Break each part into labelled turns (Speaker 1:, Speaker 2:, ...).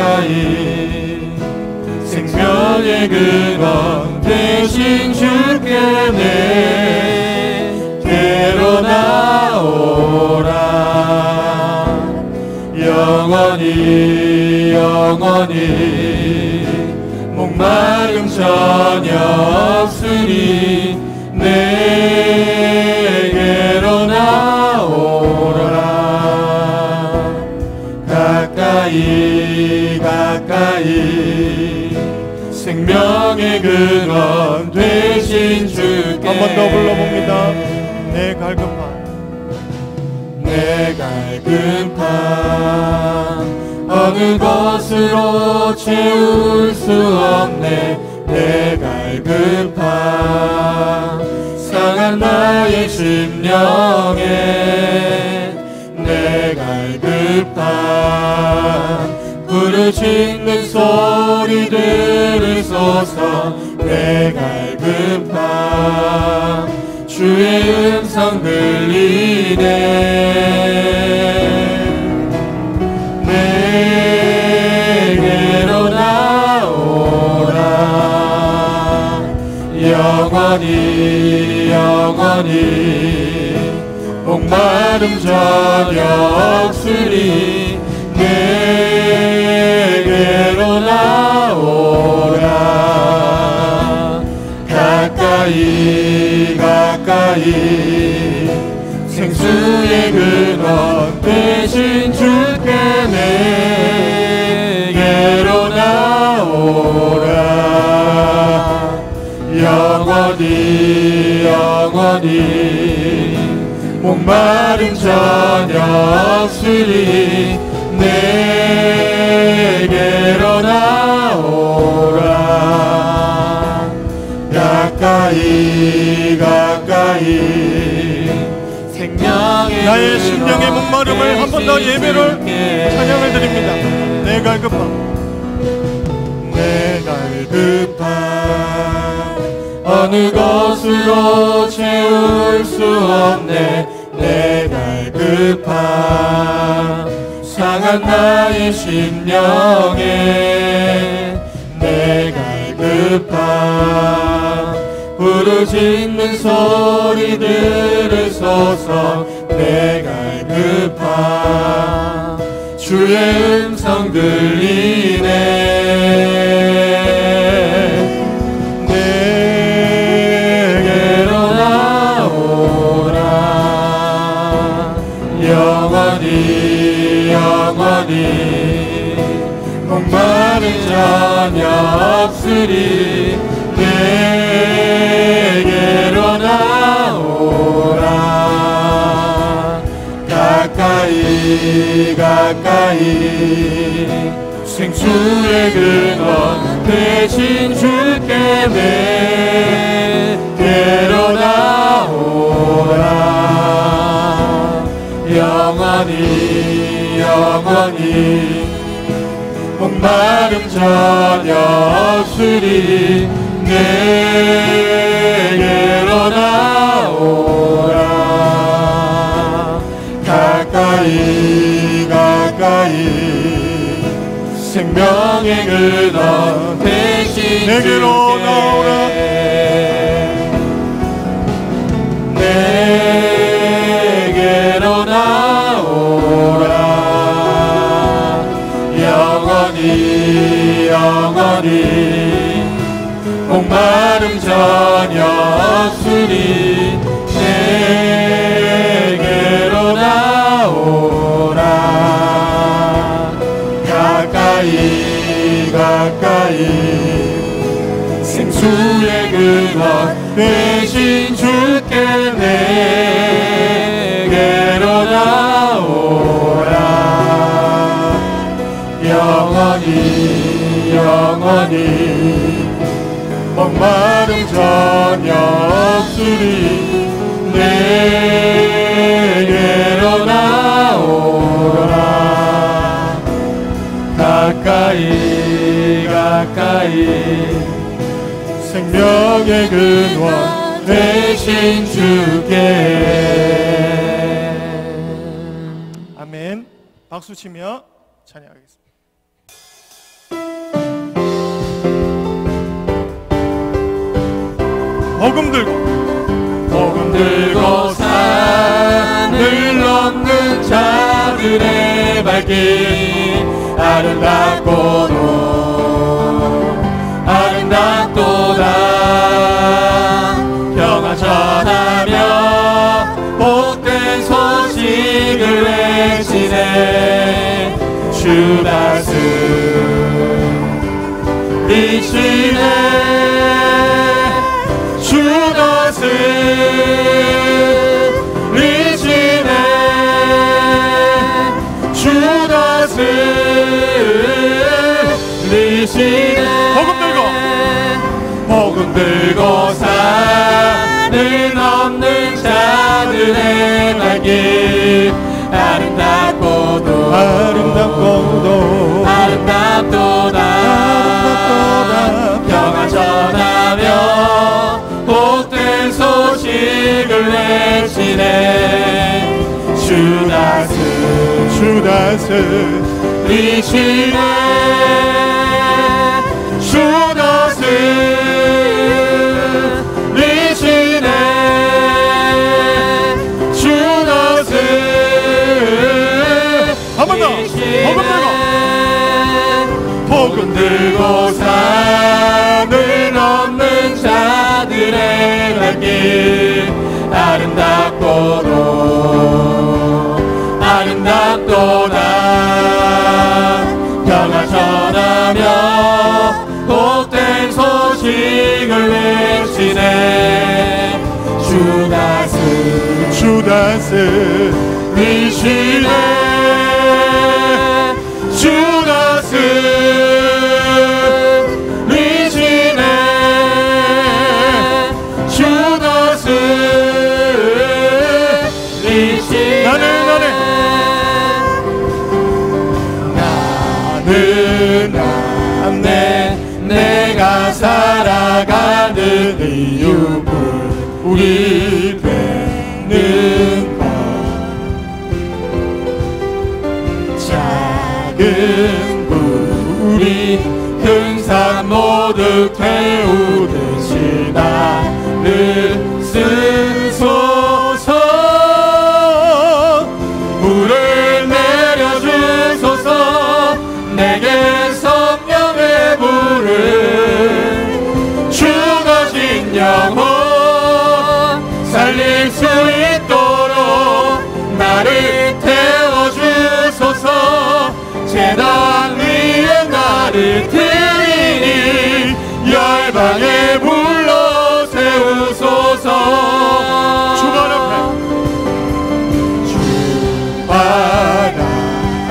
Speaker 1: 가까이 생명의 근원 되신 주께 내게로 나오라. 영원히 영원히 목마름 전혀 없으니 내게로 나오라. 가까이 가까이 생명의 근원 되신 주께
Speaker 2: 한 번 더 불러봅니다. 내 갈급함
Speaker 1: 내 갈급함 어느 것으로 채울 수 없네. 내 갈급함 상한 나의 심령에 내 갈급함 부르짖는 소리 들으소서. 내 갈급함 주의 음성 들리네. 내게로 나오라. 영원히 영원히 목마름 전혀 없으니 내게로 나오라. 가까이 가까이 생수의 근원 되신 주께 내게로 나오라. 영원히 영원히 목마름 전혀 없으니 내게로 나오라. 가까이 가까이 생명의
Speaker 2: 나의 심령의 목마름을 한 번 더 예배를 찬양을 드립니다. 내 갈급함
Speaker 1: 내 갈급함 어느 것으로 채울 수 없네. 내 갈급함 상한 나의 심령에 내 갈급함 부르짖는 소리 들으소서. 내 갈급함 주의 음성 들리네. 내게로 나오라. 영원히 영원히 목마름 전혀 없으리. 내게로 나오라. 가까이 가까이 생수의 근원 되신 주께 내게로 나오라. 영원히 영원히 목마름 전혀 없으리. 내게로 나오라. 가까이 가까이 생명의 근원 되신
Speaker 2: 내게로 나오라.
Speaker 1: 내게로 나오라. 영원히 영원히 목마름 전혀 없으니 내게로 나오라. 가까이 가까이 생수의 근원 되신 주께 내게로 나오라. 영원히 영원히 목마름 전혀 없으리. 내게로 나오라. 가까이 가까이 생명의 근원 되신 주께.
Speaker 2: 아멘. 박수 치며 찬양하겠습니다. 복음 들고
Speaker 1: 산을 넘는 자들의 발길 아름답도다 평화 전하며 복된 소식을 외치네 주 다스리시네 주 다스리시네 주 다스리시네 복음 들고 산을 넘는 자들의 발길 아름답도다 평화 전하며 복된 소식을 외치네 주 다스리시네 주 다스리시네 주 다스리시네
Speaker 2: 한 번 더
Speaker 1: 복음 들고 산을 넘는 자들의 발길 아름답도다 평화 전하며 복된 소식을 외치네 주 다스리시네 주 다스리시네 주 다스리시네 나는 내가 살아가는 이유를 우리 되는 것 작은 불이 큰 산 모두 태우듯이 나를 쓰소서 물을 내려주소서 내게 성령의 불을 죽어진 영혼 살릴 수 있도록 나를 태워주소서 제단 위에 나를 드리니 열방에 불러 세우소서 주발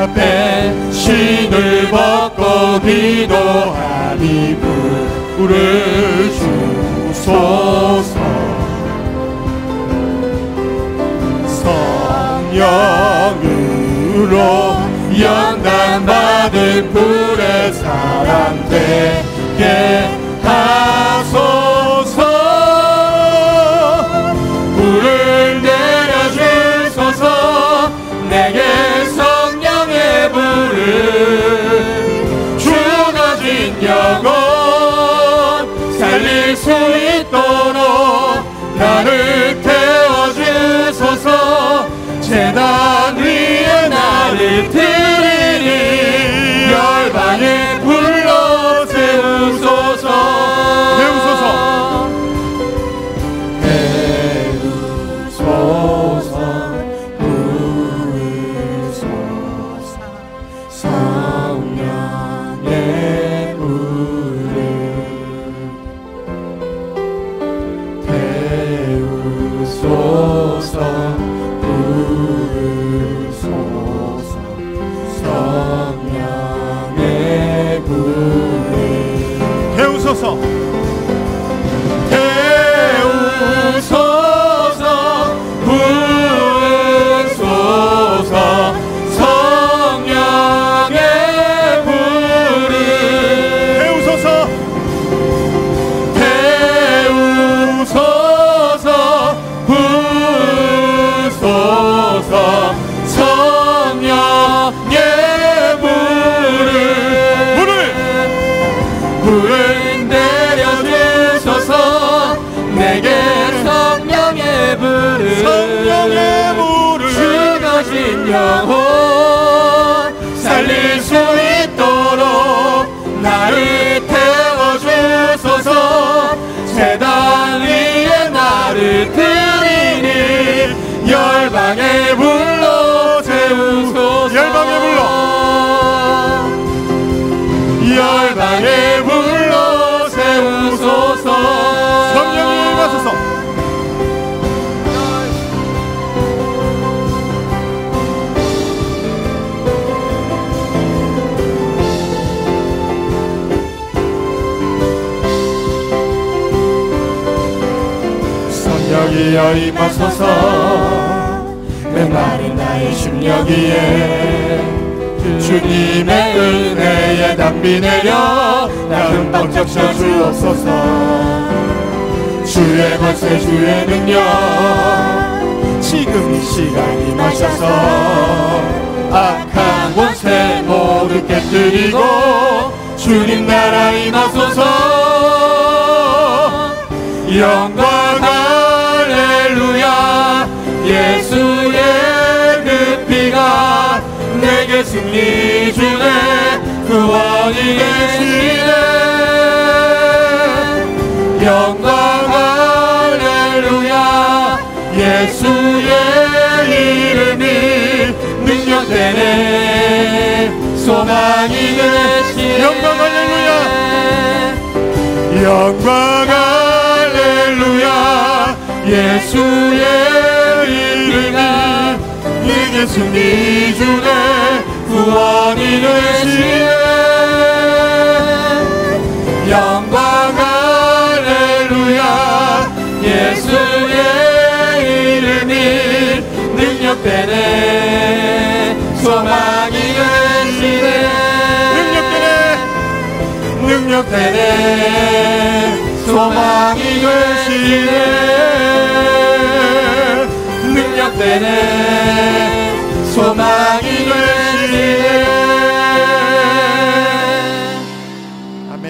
Speaker 1: 앞에 신을 벗고 기도하니 불을 주소서 성령으로 연단받은 불의 사람 되게 하소서 불을 내려주소서 내게 성령의 불을 죽어진 영혼 살릴 수 있도록 나를 태워주소서 제단 위에 나를 드리니 열방에 불러 세우소서 능력이여 임하소서. 메마른 나의 심령 위에 주님의 은혜의 담비 내려 나 흠뻑 적셔 주옵소서. 주의 권세 주의 능력 지금 이 시간 임하셔서 악한 권세 모두 깨뜨리고 주님 나라 임하소서. 영광 할렐루야. 예수의 그 피가 내게 승리 주네. 구원이 되시네. 영광 할렐루야. 예수의 이름이 능력되네. 소망이 되시네. 영광 할렐루야. 영광 할렐루야. 예수의 이름이 내게 승리 주네. 구원이 되시네. 영광 할렐루야. 예수의 이름이 능력되네. 소망이 되시네. 능력되네. 소망이 되시네. 능력되네. 소망이 되시네. 아멘.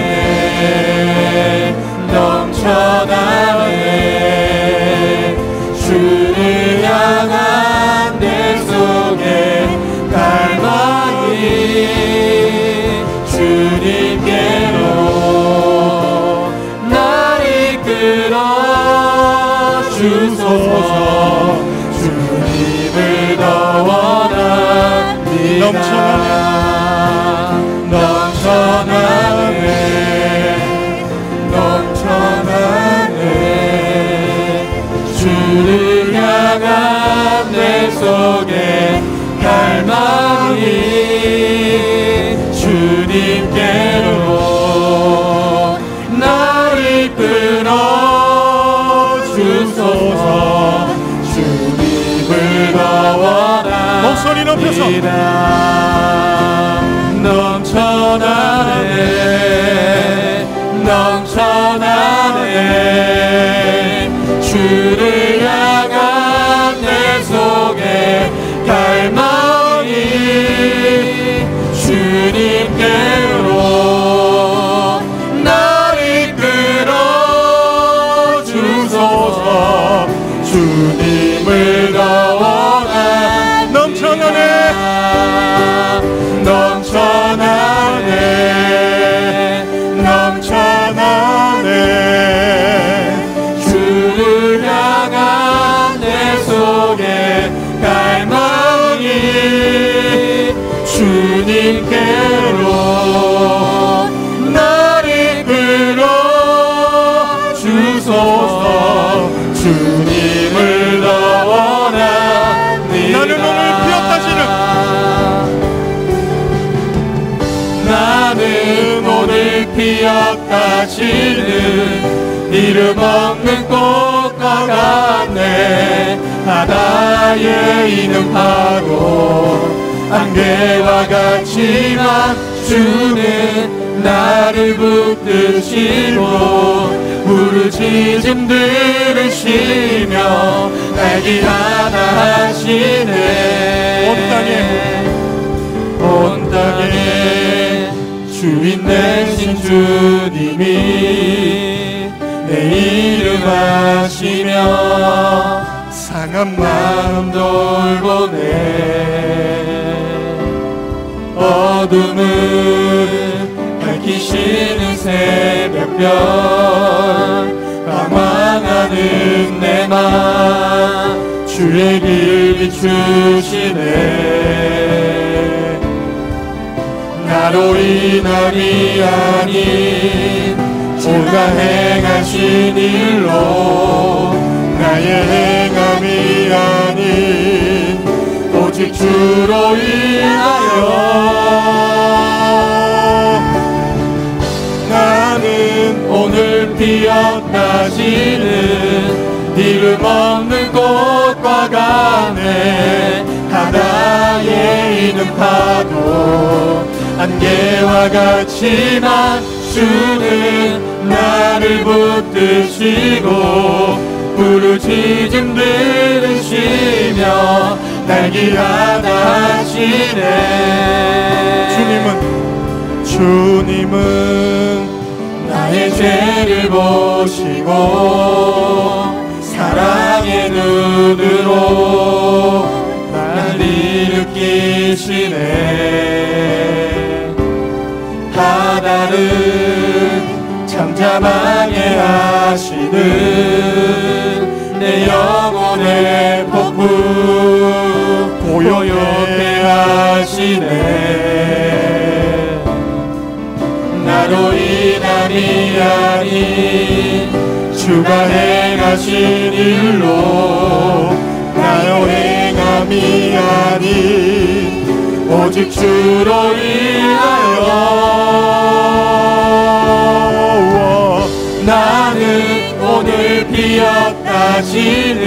Speaker 1: 넘쳐나네 넘쳐나네 주를 향한 내 속에 갈망이 주님께로 날 이끌어 주소서 주님을 더 원합니다 넘쳐나네 넘쳐나네 주를 향한 내 속에 갈망이 주님께로 날 이끌어 주소서 주님을 더 원합니다
Speaker 2: 목소리 높여서
Speaker 1: 넘쳐나네 넘쳐나네 주를 향한 내 속에 갈망이 주님께로 날 이끌어 주소서 주님을 더 원합니다
Speaker 2: 넘쳐나네
Speaker 1: 넘쳐나네 넘쳐나네 주를 향한 내 속에 갈망이 주님께로 날 이끌어 주소서 주님을 더 원합니다
Speaker 2: 나는 오늘 피었다시는
Speaker 1: 나는 오늘 피었다시는 이름 없는 꽃과 같네 바다에 있는 파도 안개와 같지만 주는 나를 붙드시고 부르짖음 들으시며 날기 하나 하시네 온 땅에 주인 되신 주님이 내 이름 아시며 상한 마음 돌보네 어둠을 밝히시는 새벽별 방황하는 내 맘 주의 길 비추시네 나로 인함이 아닌 주가 행하신 일로 나의 행함이 아닌 오직 주로 인하여 나는 오늘 피었다시는 이름 없는 꽃과 같네 바다에 있는 파도 안개와 같지만 주는 나를 붙드시고 부르짖음 들으시며 날기 하나 하시네
Speaker 2: 주님은
Speaker 1: 나의 죄를 보시고 사랑의 눈으로 날 일으키시네 바다를 잠잠하게 하시는 내 영혼의 폭풍 고요케 하시네 나로 인함이 아닌 주가 행하신 일로 나로 행함이 아닌 오직 주로 인하여 나는 오늘 피었다시는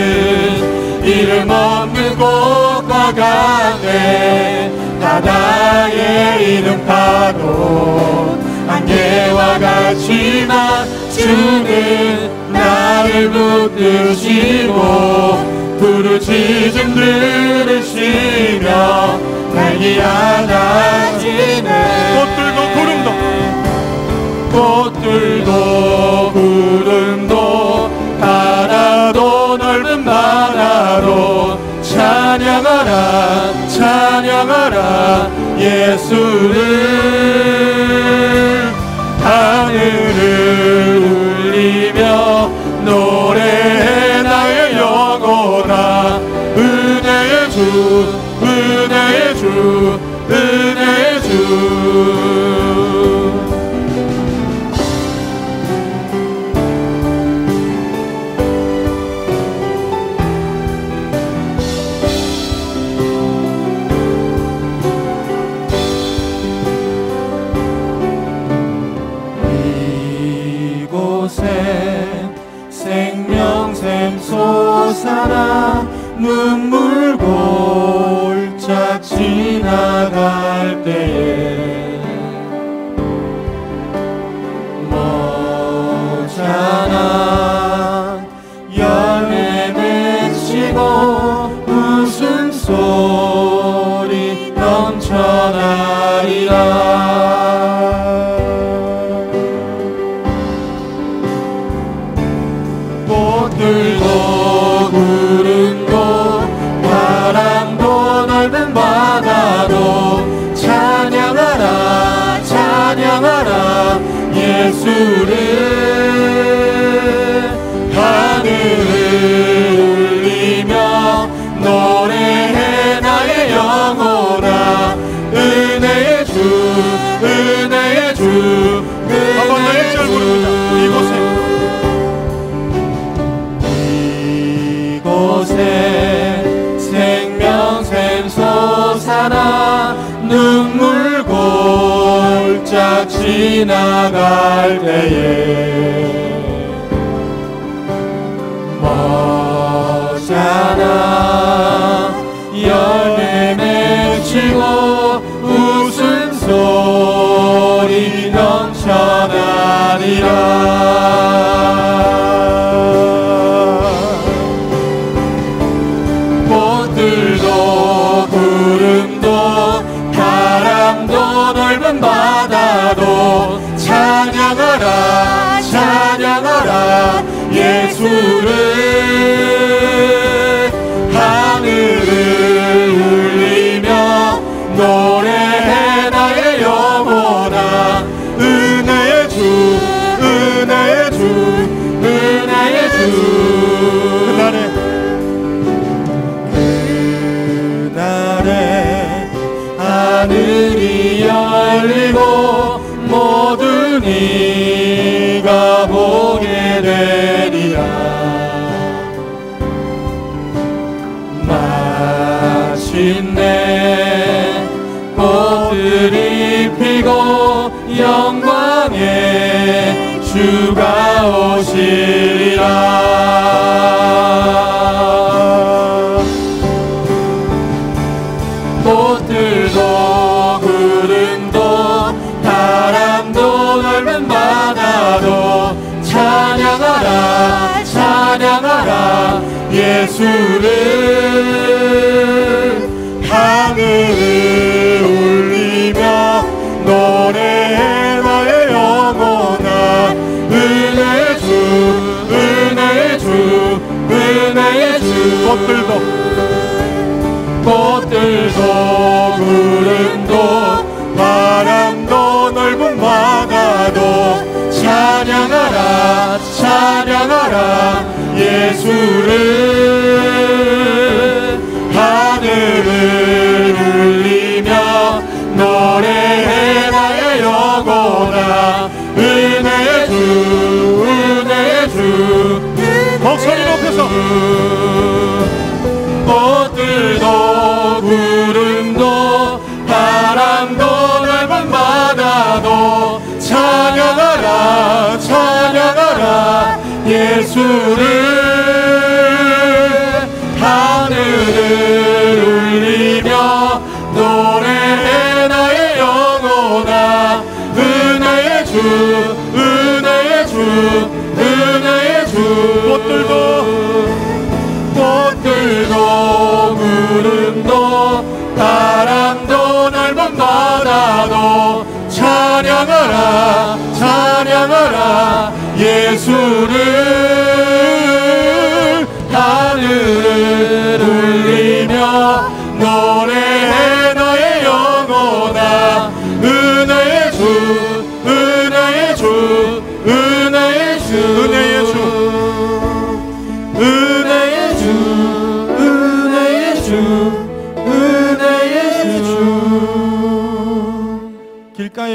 Speaker 1: 이름 없는 꽃과 같네 바다에 있는 파도 안개와 같지만 주는 나를 붙드시고 부르짖음 들으시며 날개 미안하시네.
Speaker 2: 꽃들도 구름도
Speaker 1: 꽃들도 구름도 바다도 넓은 바다로 찬양하라 찬양하라 예수를. 하늘을 울리며 노래해 나의 영혼아. 은혜의 주 은혜의 주 은혜의 주. 생명샘 솟아나 눈물 골짝 지나갈 때에 머지않아 열매 맺히고 웃음소리 넘쳐나리라. 꽃들도 구름도 바람도 넓은 바다도 찬양하라 찬양하라 예수를. 하늘을 울리며 노래해 나의 영혼아. 은혜의 주 은혜의 주 은혜의 주. 이곳에 생명샘 솟아나 눈물 골짝 지나갈 때에 머지않아 열매 맺히고 웃음소리 넘쳐나리라. 꽃들도 구름도 바람도 넓은 바다도 찬양하라 찬양하라 예수를. 하늘을 울리며 노래해 나의 영혼아. 은혜의 주 은혜의 주 은혜의 주. 그날에 하늘이 열리고 모든 이가 보게 되리라. 마침내 꽃들이 피고 영광의 주가 오시리라. 꽃들도 구름도 바람도 넓은 바다도 찬양하라 찬양하라 예수를. 하늘을 울리며 노래해 나의 영혼아. 은혜의 주 은혜의 주 은혜의 주. 꽃들도 구름도 바람도 넓은 바다도 찬양하라 찬양하라 예수를. 하늘을 울리며 노래해 나의 영혼아. 은혜의 주 은혜의 주
Speaker 2: 목소리 높여서.
Speaker 1: 꽃들도 구름도 바람도 넓은 바다도 찬양하라 찬양하라 예수를. 하늘을 울리며 노래해 나의 영혼아. 은혜의 주 은혜의 주 은혜의 주. 꽃들도 구름도 바람도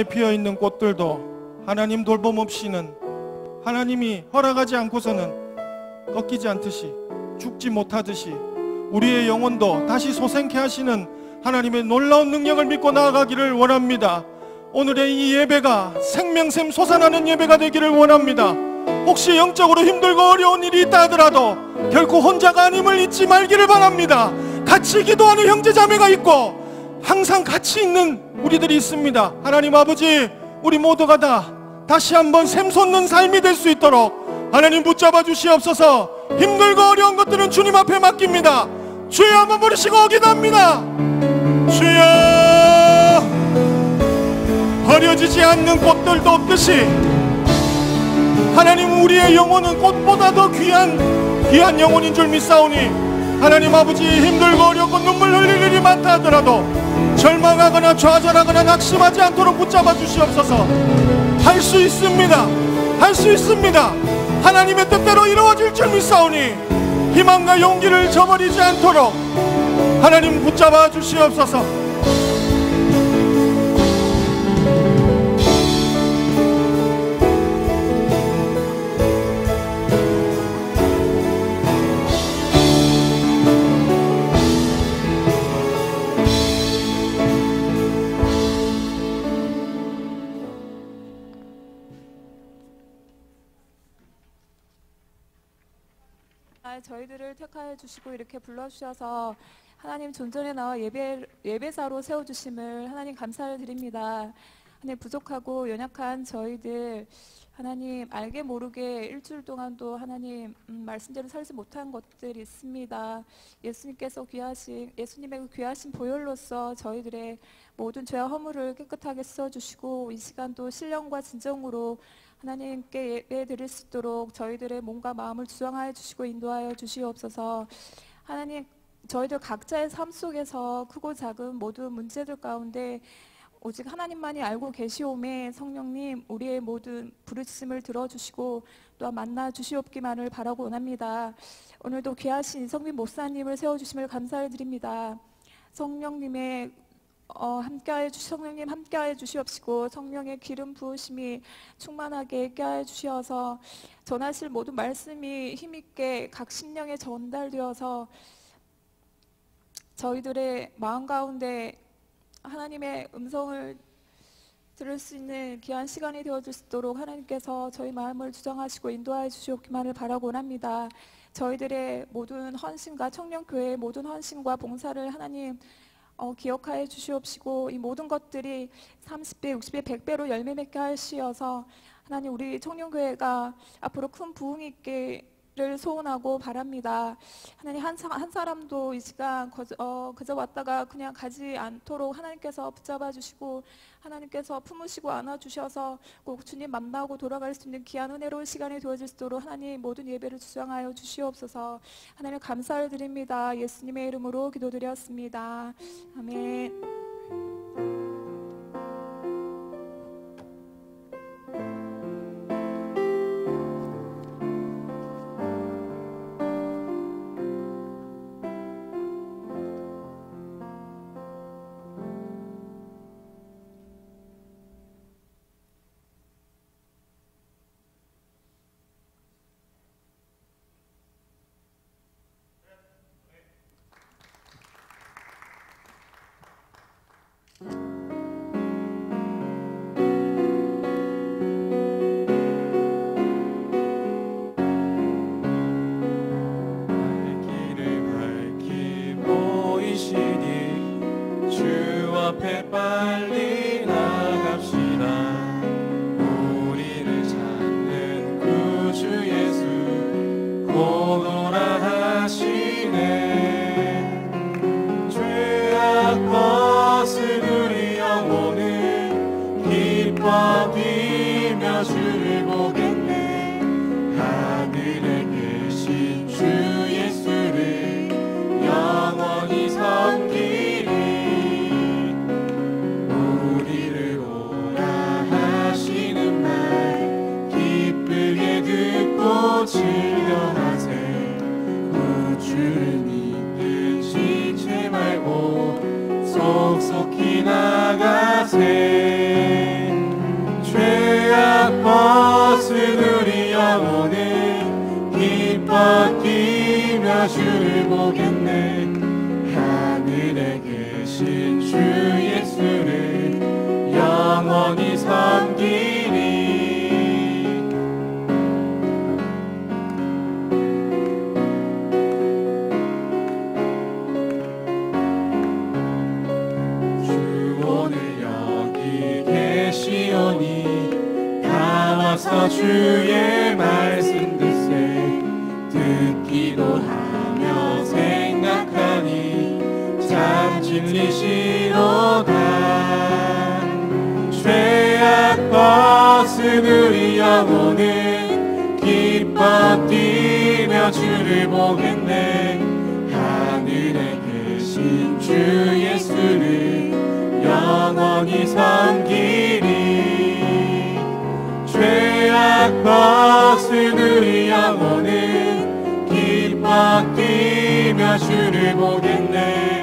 Speaker 2: 길가에 피어있는 꽃들도 하나님 돌봄 없이는, 하나님이 허락하지 않고서는 꺾이지 않듯이, 죽지 못하듯이 우리의 영혼도 다시 소생케 하시는 하나님의 놀라운 능력을 믿고 나아가기를 원합니다. 오늘의 이 예배가 생명샘 솟아나는 예배가 되기를 원합니다. 혹시 영적으로 힘들고 어려운 일이 있다 하더라도 결코 혼자가 아님을 잊지 말기를 바랍니다. 같이 기도하는 형제자매가 있고 항상 같이 있는 우리들이 있습니다. 하나님 아버지, 우리 모두가 다 다시 한번 샘솟는 삶이 될 수 있도록 하나님 붙잡아 주시옵소서. 힘들고 어려운 것들은 주님 앞에 맡깁니다. 주여 한번 부르시고 기도합니다. 주여, 버려지지 않는 꽃들도 없듯이 하나님, 우리의 영혼은 꽃보다 더 귀한 영혼인 줄 믿사오니 하나님 아버지, 힘들고 어렵고 눈물 흘릴 일이 많다 하더라도 절망하거나 좌절하거나 낙심하지 않도록 붙잡아 주시옵소서. 할 수 있습니다. 할 수 있습니다. 하나님의 뜻대로 이루어질 줄 믿사오니 희망과 용기를 저버리지 않도록 하나님 붙잡아 주시옵소서.
Speaker 3: 저희들을 택하여 주시고 이렇게 불러주셔서 하나님 존전에 나와 예배사로 세워주심을 하나님 감사를 드립니다. 하나님, 부족하고 연약한 저희들 하나님 알게 모르게 일주일 동안도 하나님 말씀대로 살지 못한 것들이 있습니다. 예수님의 귀하신 보혈로서 저희들의 모든 죄와 허물을 깨끗하게 써주시고 이 시간도 신령과 진정으로 하나님께 예배 드릴 수 있도록 저희들의 몸과 마음을 주장하여 주시고 인도하여 주시옵소서. 하나님, 저희들 각자의 삶 속에서 크고 작은 모든 문제들 가운데 오직 하나님만이 알고 계시오매 성령님, 우리의 모든 부르심을 들어주시고 또한 만나 주시옵기만을 바라고 원합니다. 오늘도 귀하신 이성빈 목사님을 세워주심을 감사를 드립니다. 성령님의 성령님 함께하여 주시옵시고 성령의 기름 부으심이 충만하게 있게 주시어서 전하실 모든 말씀이 힘있게 각 심령에 전달되어서 저희들의 마음 가운데 하나님의 음성을 들을 수 있는 귀한 시간이 되어줄 수 있도록 하나님께서 저희 마음을 주장하시고 인도하여 주시옵기만을 바라고 원합니다. 저희들의 모든 헌신과 청년교회의 모든 헌신과 봉사를 하나님 기억하여 주시옵시고 이 모든 것들이 30배, 60배, 100배로 열매 맺게 하시어서 하나님, 우리 청년교회가 앞으로 큰 부흥이 있기를 소원하고 바랍니다. 하나님, 한 사람도 이 시간 그저 왔다가 그냥 가지 않도록 하나님께서 붙잡아 주시고 하나님께서 품으시고 안아주셔서 꼭 주님 만나고 돌아갈 수 있는 귀한 은혜로운 시간이 되어질 수 있도록 하나님 모든 예배를 주장하여 주시옵소서. 하나님 감사를 드립니다. 예수님의 이름으로 기도드렸습니다. 아멘.
Speaker 1: 앞에 빨리 나갑시다. 우리를 찾는 구주 예수 곧 오라 하시네. 죄악 벗은 우리 영혼은 기뻐 뛰며 주를 보겠네. 하늘에 계신 주 예수를 영원히 섬기리. 즐겨하세. 구주를 믿는 지체 말고 속속히 나가세. 기뻐 뛰며 주를 보겠네. 하늘에 계신 주 예수를 영원히 섬기리. 다 와서 주의 말씀 듣세. 듣기도 하며 생각하니 참 진리시로다. 죄악 벗은 우리 영혼은 기뻐 뛰며 주를 보겠네. 하늘에 계신 주 예수를 영원히 섬기리. 죄악 벗은 우리 영혼은 기뻐 뛰며 주를 보겠네.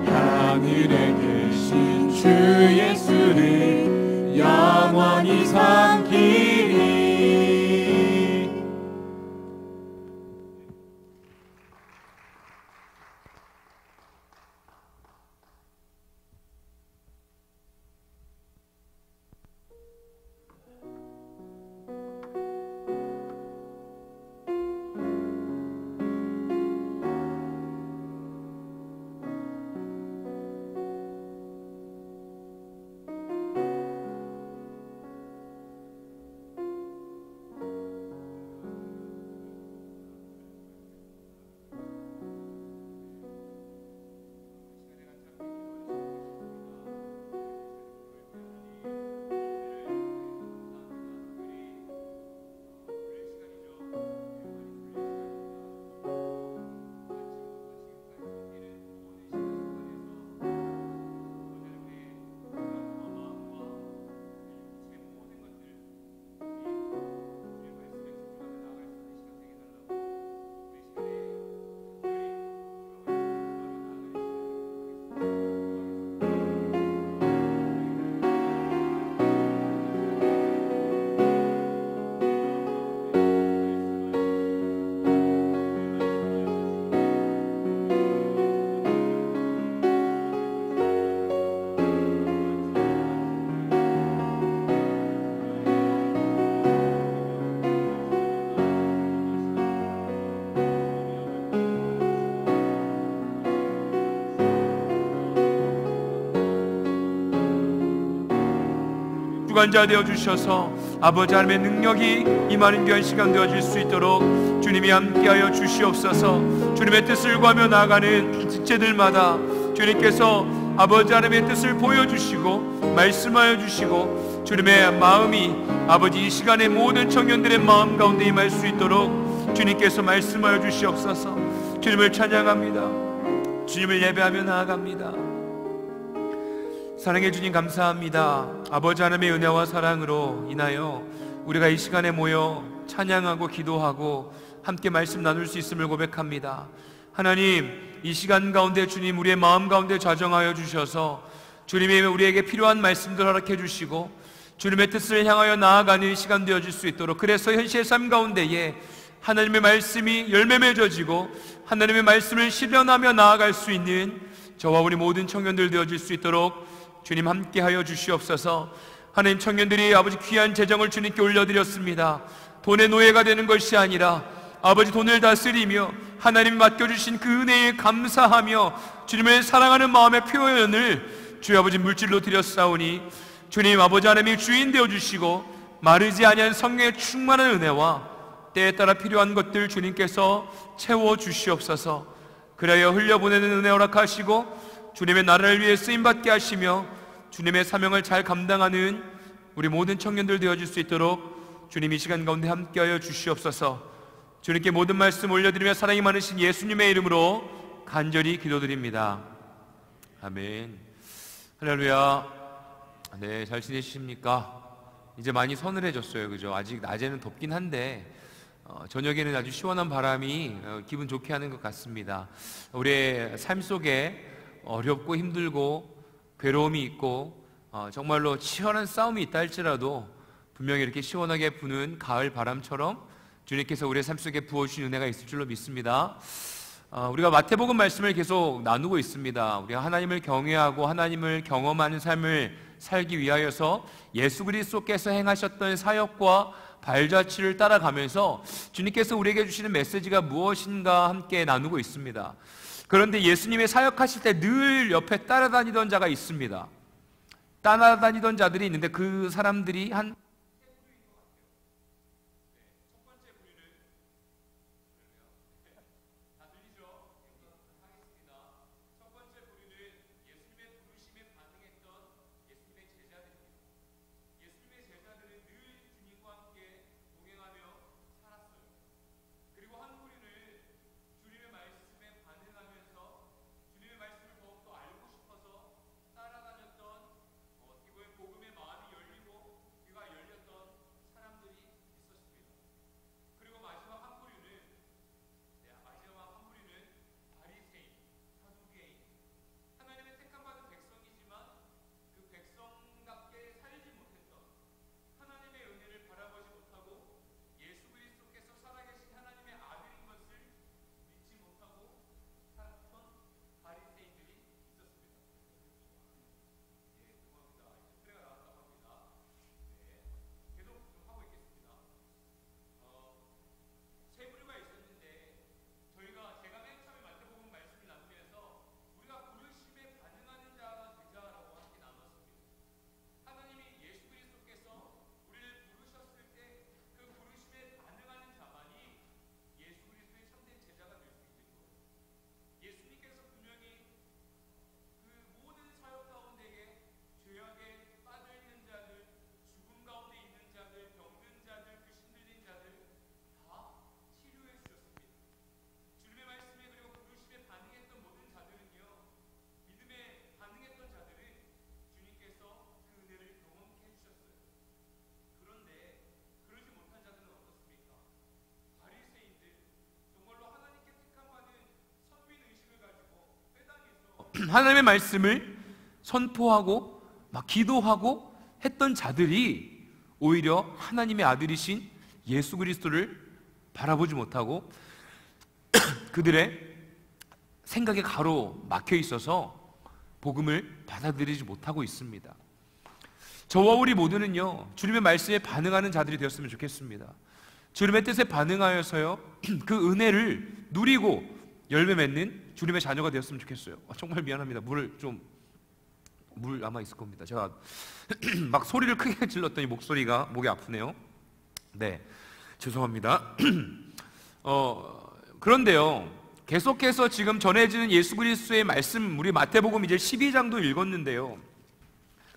Speaker 1: 하늘에 계신 주 예수를 영원히 섬기리.
Speaker 4: 주관자 되어 주셔서 아버지 하나님의 능력이 임하는 귀한 시간 되어질 수 있도록 주님이 함께하여 주시옵소서. 주님의 뜻을 구하며 나아가는 지체들마다 주님께서 아버지 하나님의 뜻을 보여주시고 말씀하여 주시고 주님의 마음이 아버지 이 시간의 모든 청년들의 마음 가운데 임할 수 있도록 주님께서 말씀하여 주시옵소서. 주님을 찬양합니다. 주님을 예배하며 나아갑니다. 사랑해 주님 감사합니다. 아버지 하나님의 은혜와 사랑으로 인하여 우리가 이 시간에 모여 찬양하고 기도하고 함께 말씀 나눌 수 있음을 고백합니다. 하나님, 이 시간 가운데 주님 우리의 마음 가운데 좌정하여 주셔서 주님이 우리에게 필요한 말씀들 허락해 주시고 주님의 뜻을 향하여 나아가는 시간 되어질 수 있도록, 그래서 현실의 삶 가운데에 하나님의 말씀이 열매 맺어지고 하나님의 말씀을 실현하며 나아갈 수 있는 저와 우리 모든 청년들 되어질 수 있도록 주님 함께하여 주시옵소서. 하나님, 청년들이 아버지 귀한 재정을 주님께 올려드렸습니다. 돈의 노예가 되는 것이 아니라 아버지 돈을 다스리며 하나님 맡겨주신 그 은혜에 감사하며 주님을 사랑하는 마음의 표현을 주의 아버지 물질로 드렸사오니 주님 아버지 하나님이 주인 되어주시고 마르지 아니한 성령의 충만한 은혜와 때에 따라 필요한 것들 주님께서 채워주시옵소서. 그래야 흘려보내는 은혜 허락하시고 주님의 나라를 위해 쓰임받게 하시며 주님의 사명을 잘 감당하는 우리 모든 청년들 되어질 수 있도록 주님 이 시간 가운데 함께하여 주시옵소서. 주님께 모든 말씀 올려드리며 사랑이 많으신 예수님의 이름으로 간절히 기도드립니다. 아멘. 할렐루야. 네, 잘 지내십니까? 이제 많이 서늘해졌어요, 그죠? 아직 낮에는 덥긴 한데 저녁에는 아주 시원한 바람이 기분 좋게 하는 것 같습니다. 우리의 삶 속에 어렵고 힘들고 괴로움이 있고 정말로 치열한 싸움이 있다 할지라도 분명히 이렇게 시원하게 부는 가을 바람처럼 주님께서 우리의 삶 속에 부어주신 은혜가 있을 줄로 믿습니다. 우리가 마태복음 말씀을 계속 나누고 있습니다. 우리가 하나님을 경외하고 하나님을 경험하는 삶을 살기 위하여서 예수 그리스도께서 행하셨던 사역과 발자취를 따라가면서 주님께서 우리에게 주시는 메시지가 무엇인가 함께 나누고 있습니다. 그런데 예수님의 사역하실 때 늘 옆에 따라다니던 자가 있습니다. 따라다니던 자들이 있는데 그 사람들이 한 하나님의 말씀을 선포하고 막 기도하고 했던 자들이 오히려 하나님의 아들이신 예수 그리스도를 바라보지 못하고 그들의 생각에 가로막혀 있어서 복음을 받아들이지 못하고 있습니다. 저와 우리 모두는요, 주님의 말씀에 반응하는 자들이 되었으면 좋겠습니다. 주님의 뜻에 반응하여서요, 그 은혜를 누리고 열매 맺는 주님의 자녀가 되었으면 좋겠어요. 정말 미안합니다. 물 아마 있을 겁니다. 제가 막 소리를 크게 질렀더니 목소리가 목이 아프네요. 네, 죄송합니다. 그런데요, 계속해서 지금 전해지는 예수 그리스도의 말씀, 우리 마태복음 이제 12장도 읽었는데요,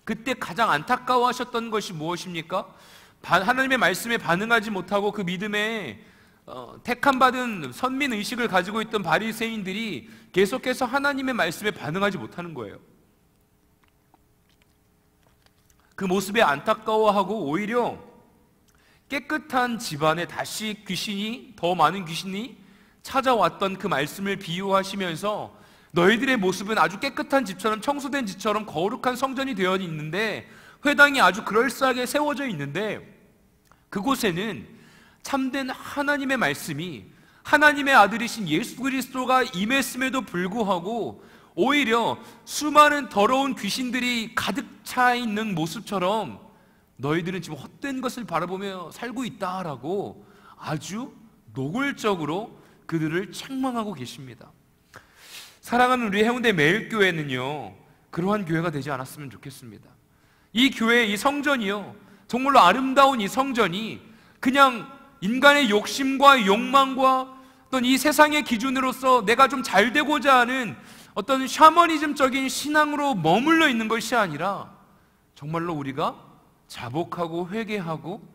Speaker 4: 그때 가장 안타까워하셨던 것이 무엇입니까? 하나님의 말씀에 반응하지 못하고 그 믿음에 택함받은 선민의식을 가지고 있던 바리새인들이 계속해서 하나님의 말씀에 반응하지 못하는 거예요. 그 모습에 안타까워하고 오히려 깨끗한 집안에 다시 더 많은 귀신이 찾아왔던 그 말씀을 비유하시면서 너희들의 모습은 아주 깨끗한 집처럼, 청소된 집처럼 거룩한 성전이 되어 있는데, 회당이 아주 그럴싸하게 세워져 있는데 그곳에는 참된 하나님의 말씀이, 하나님의 아들이신 예수 그리스도가 임했음에도 불구하고 오히려 수많은 더러운 귀신들이 가득 차 있는 모습처럼 너희들은 지금 헛된 것을 바라보며 살고 있다라고 아주 노골적으로 그들을 책망하고 계십니다. 사랑하는 우리 해운대 매일교회는요, 그러한 교회가 되지 않았으면 좋겠습니다. 이 교회, 이 성전이요, 정말로 아름다운 이 성전이 그냥 인간의 욕심과 욕망과 어떤 이 세상의 기준으로서 내가 좀 잘 되고자 하는 어떤 샤머니즘적인 신앙으로 머물러 있는 것이 아니라 정말로 우리가 자복하고 회개하고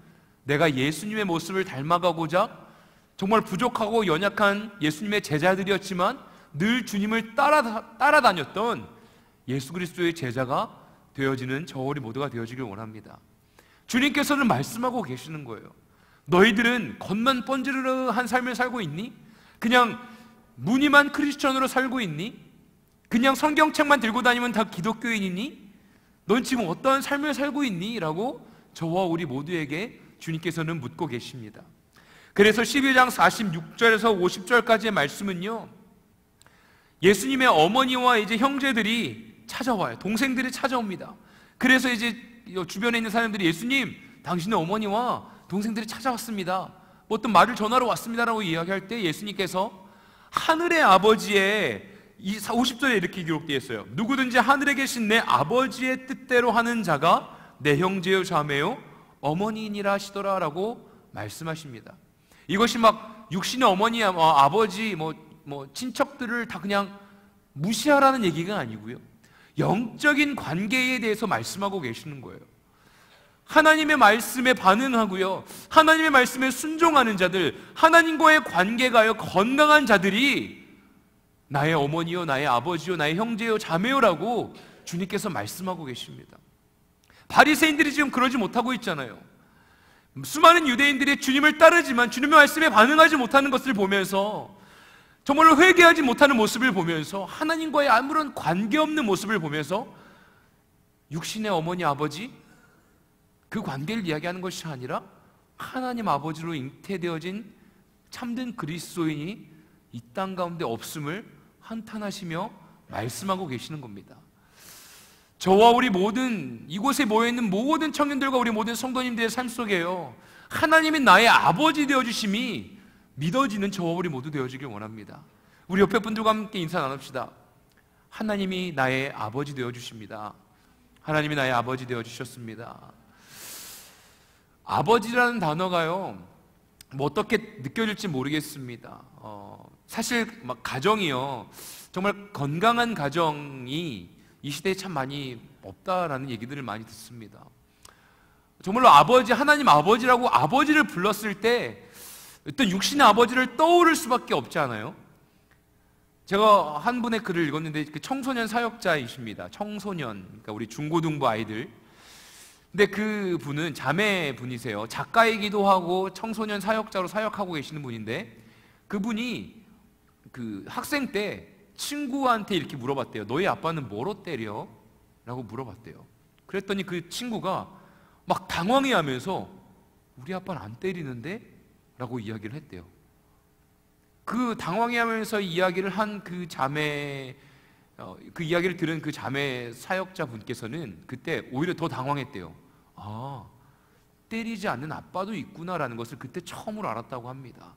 Speaker 4: 내가 예수님의 모습을 닮아가고자 정말 부족하고 연약한 예수님의 제자들이었지만 늘 주님을 따라다녔던 예수 그리스도의 제자가 되어지는 저 우리 모두가 되어지길 원합니다. 주님께서는 말씀하고 계시는 거예요. 너희들은 겉만 번지르르한 삶을 살고 있니? 그냥 무늬만 크리스천으로 살고 있니? 그냥 성경책만 들고 다니면 다 기독교인이니? 넌 지금 어떠한 삶을 살고 있니? 라고 저와 우리 모두에게 주님께서는 묻고 계십니다. 그래서 12장 46절에서 50절까지의 말씀은요, 예수님의 어머니와 이제 형제들이 찾아와요. 동생들이 찾아옵니다. 그래서 이제 주변에 있는 사람들이 예수님, 당신의 어머니와 동생들이 찾아왔습니다. 뭐 어떤 말을 전하러 왔습니다라고 이야기할 때 예수님께서 하늘의 아버지의 50절에 이렇게 기록되어 있어요. 누구든지 하늘에 계신 내 아버지의 뜻대로 하는 자가 내 형제요 자매요 어머니이니라 하시더라 라고 말씀하십니다. 이것이 막 육신의 어머니, 아버지, 친척들을 다 그냥 무시하라는 얘기가 아니고요, 영적인 관계에 대해서 말씀하고 계시는 거예요. 하나님의 말씀에 반응하고요, 하나님의 말씀에 순종하는 자들, 하나님과의 관계가요 건강한 자들이 나의 어머니요, 나의 아버지요, 나의 형제요, 자매요라고 주님께서 말씀하고 계십니다. 바리새인들이 지금 그러지 못하고 있잖아요. 수많은 유대인들이 주님을 따르지만 주님의 말씀에 반응하지 못하는 것을 보면서, 정말로 회개하지 못하는 모습을 보면서, 하나님과의 아무런 관계없는 모습을 보면서 육신의 어머니, 아버지 그 관계를 이야기하는 것이 아니라 하나님 아버지로 잉태되어진 참된 그리스도인이 이 땅 가운데 없음을 한탄하시며 말씀하고 계시는 겁니다. 저와 우리 모든 이곳에 모여있는 모든 청년들과 우리 모든 성도님들의 삶 속에요, 하나님이 나의 아버지 되어주심이 믿어지는 저와 우리 모두 되어지길 원합니다. 우리 옆에 분들과 함께 인사 나눕시다. 하나님이 나의 아버지 되어주십니다. 하나님이 나의 아버지 되어주셨습니다. 아버지라는 단어가요, 뭐 어떻게 느껴질지 모르겠습니다. 사실 막 가정이요, 정말 건강한 가정이 이 시대에 참 많이 없다라는 얘기들을 많이 듣습니다. 정말로 아버지, 하나님 아버지라고 아버지를 불렀을 때 어떤 육신의 아버지를 떠오를 수밖에 없지 않아요? 제가 한 분의 글을 읽었는데, 그 청소년 사역자이십니다. 청소년, 그러니까 우리 중고등부 아이들. 근데 그 분은 자매분이세요. 작가이기도 하고 청소년 사역자로 사역하고 계시는 분인데, 그분이 그 학생 때 친구한테 이렇게 물어봤대요. 너희 아빠는 뭐로 때려? 라고 물어봤대요. 그랬더니 그 친구가 막 당황해하면서 우리 아빠는 안 때리는데? 라고 이야기를 했대요. 그 당황해하면서 이야기를 한 그 자매, 그 이야기를 들은 그 자매 사역자 분께서는 그때 오히려 더 당황했대요. 아, 때리지 않는 아빠도 있구나라는 것을 그때 처음으로 알았다고 합니다.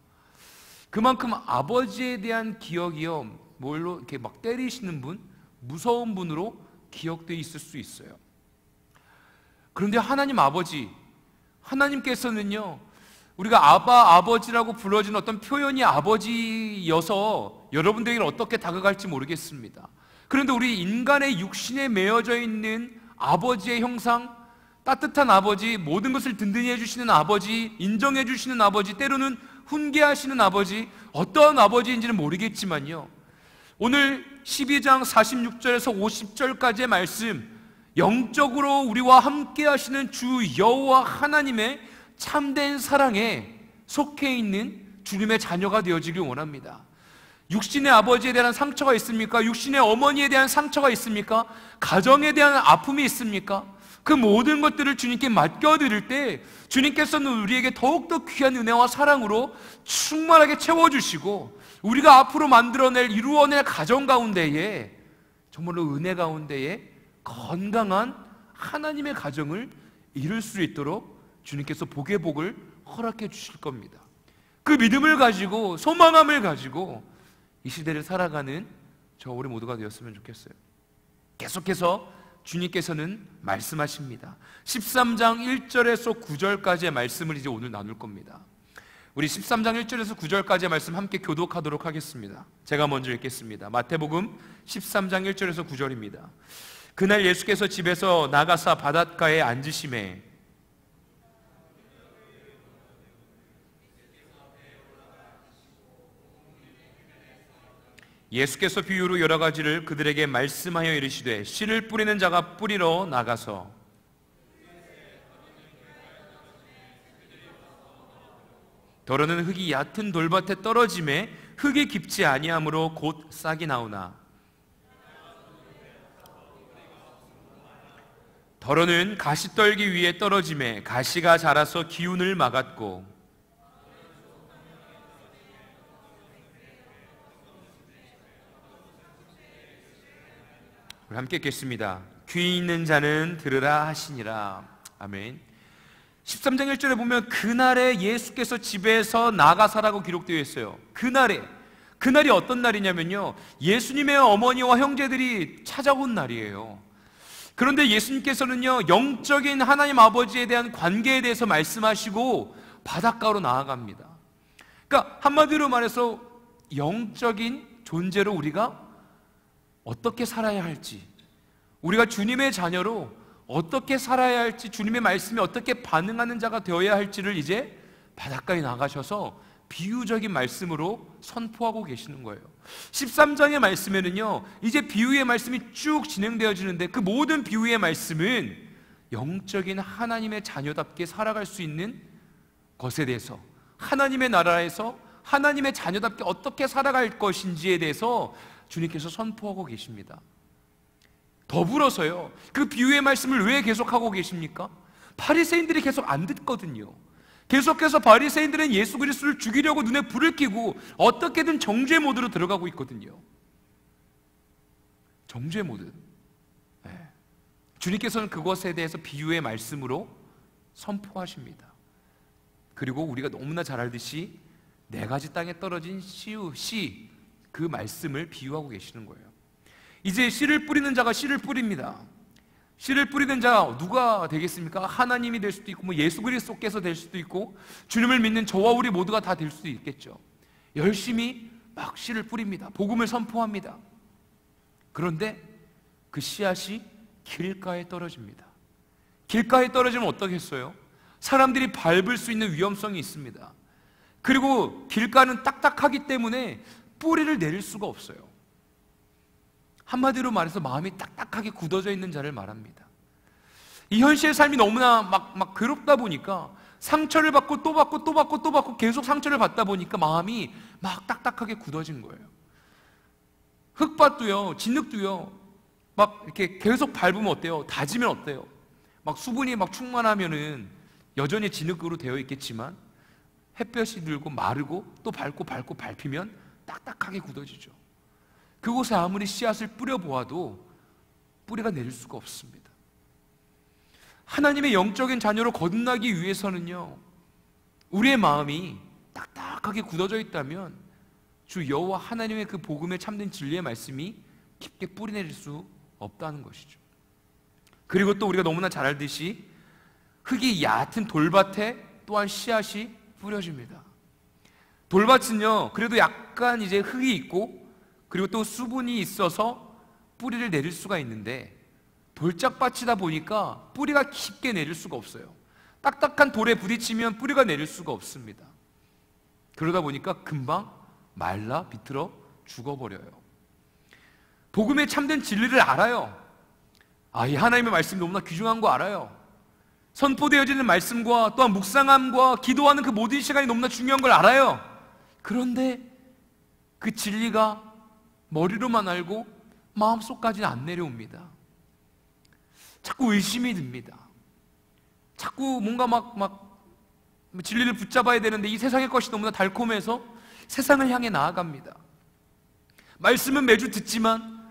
Speaker 4: 그만큼 아버지에 대한 기억이요, 뭘로 이렇게 막 때리시는 분, 무서운 분으로 기억되어 있을 수 있어요. 그런데 하나님 아버지, 하나님께서는요, 우리가 아버지라고 불러지는 어떤 표현이 아버지여서 여러분들에게는 어떻게 다가갈지 모르겠습니다. 그런데 우리 인간의 육신에 매여져 있는 아버지의 형상, 따뜻한 아버지, 모든 것을 든든히 해주시는 아버지, 인정해 주시는 아버지, 때로는 훈계하시는 아버지, 어떠한 아버지인지는 모르겠지만요, 오늘 12장 46절에서 50절까지의 말씀, 영적으로 우리와 함께 하시는 주 여호와 하나님의 참된 사랑에 속해 있는 주님의 자녀가 되어지길 원합니다. 육신의 아버지에 대한 상처가 있습니까? 육신의 어머니에 대한 상처가 있습니까? 가정에 대한 아픔이 있습니까? 그 모든 것들을 주님께 맡겨드릴 때 주님께서는 우리에게 더욱더 귀한 은혜와 사랑으로 충만하게 채워주시고, 우리가 앞으로 만들어낼, 이루어낼 가정 가운데에 정말로 은혜 가운데에 건강한 하나님의 가정을 이룰 수 있도록 주님께서 복의 복을 허락해 주실 겁니다. 그 믿음을 가지고, 소망함을 가지고 이 시대를 살아가는 저 우리 모두가 되었으면 좋겠어요. 계속해서 주님께서는 말씀하십니다. 13장 1절에서 9절까지의 말씀을 이제 오늘 나눌 겁니다. 우리 13장 1절에서 9절까지의 말씀 함께 교독하도록 하겠습니다. 제가 먼저 읽겠습니다. 마태복음 13장 1절에서 9절입니다. 그날 예수께서 집에서 나가사 바닷가에 앉으시매 예수께서 비유로 여러 가지를 그들에게 말씀하여 이르시되, 씨를 뿌리는 자가 뿌리러 나가서 더러는 흙이 얕은 돌밭에 떨어짐에 흙이 깊지 아니하므로 곧 싹이 나오나, 더러는 가시떨기 위에 떨어짐에 가시가 자라서 기운을 막았고, 우리 함께 읽겠습니다. 귀 있는 자는 들으라 하시니라. 아멘. 13장 1절에 보면 그날에 예수께서 집에서 나가사라고 기록되어 있어요. 그날이 어떤 날이냐면요, 예수님의 어머니와 형제들이 찾아온 날이에요. 그런데 예수님께서는요, 영적인 하나님 아버지에 대한 관계에 대해서 말씀하시고 바닷가로 나아갑니다. 그러니까 한마디로 말해서 영적인 존재로 우리가 어떻게 살아야 할지, 우리가 주님의 자녀로 어떻게 살아야 할지, 주님의 말씀에 어떻게 반응하는 자가 되어야 할지를 이제 바닷가에 나가셔서 비유적인 말씀으로 선포하고 계시는 거예요. 13장의 말씀에는요, 이제 비유의 말씀이 쭉 진행되어지는데 그 모든 비유의 말씀은 영적인 하나님의 자녀답게 살아갈 수 있는 것에 대해서, 하나님의 나라에서 하나님의 자녀답게 어떻게 살아갈 것인지에 대해서 주님께서 선포하고 계십니다. 더불어서요, 그 비유의 말씀을 왜 계속하고 계십니까? 바리새인들이 계속 안 듣거든요. 계속해서 바리새인들은 예수 그리스도를 죽이려고 눈에 불을 켜고 어떻게든 정죄 모드로 들어가고 있거든요. 정죄 모드. 네. 주님께서는 그것에 대해서 비유의 말씀으로 선포하십니다. 그리고 우리가 너무나 잘 알듯이 4가지 땅에 떨어진 씨, 그 말씀을 비유하고 계시는 거예요. 이제 씨를 뿌리는 자가 씨를 뿌립니다. 씨를 뿌리는 자 누가 되겠습니까? 하나님이 될 수도 있고 예수 그리스도께서 될 수도 있고 주님을 믿는 저와 우리 모두가 다 될 수도 있겠죠. 열심히 막 씨를 뿌립니다. 복음을 선포합니다. 그런데 그 씨앗이 길가에 떨어집니다. 길가에 떨어지면 어떻겠어요? 사람들이 밟을 수 있는 위험성이 있습니다. 그리고 길가는 딱딱하기 때문에 뿌리를 내릴 수가 없어요. 한마디로 말해서 마음이 딱딱하게 굳어져 있는 자를 말합니다. 이 현실의 삶이 너무나 막 괴롭다 보니까 상처를 받고 또 받고 또 받고 또 받고 계속 상처를 받다 보니까 마음이 막 딱딱하게 굳어진 거예요. 흙밭도요, 진흙도요, 막 이렇게 계속 밟으면 어때요? 다지면 어때요? 막 수분이 막 충만하면은 여전히 진흙으로 되어 있겠지만 햇볕이 들고 마르고 또 밟고 밟히면 딱딱하게 굳어지죠. 그곳에 아무리 씨앗을 뿌려보아도 뿌리가 내릴 수가 없습니다. 하나님의 영적인 자녀로 거듭나기 위해서는요, 우리의 마음이 딱딱하게 굳어져 있다면 주 여호와 하나님의 그 복음에 참된 진리의 말씀이 깊게 뿌리내릴 수 없다는 것이죠. 그리고 또 우리가 너무나 잘 알듯이 흙이 얕은 돌밭에 또한 씨앗이 뿌려집니다. 돌밭은요, 그래도 약간 이제 흙이 있고 그리고 또 수분이 있어서 뿌리를 내릴 수가 있는데 돌짝밭이다 보니까 뿌리가 깊게 내릴 수가 없어요. 딱딱한 돌에 부딪히면 뿌리가 내릴 수가 없습니다. 그러다 보니까 금방 말라 비틀어 죽어버려요. 복음의 참된 진리를 알아요. 이 하나님의 말씀이 너무나 귀중한 거 알아요. 선포되어지는 말씀과 또한 묵상함과 기도하는 그 모든 시간이 너무나 중요한 걸 알아요. 그런데 그 진리가 머리로만 알고 마음속까지는 안 내려옵니다. 자꾸 의심이 듭니다. 자꾸 뭔가 막 진리를 붙잡아야 되는데 이 세상의 것이 너무나 달콤해서 세상을 향해 나아갑니다. 말씀은 매주 듣지만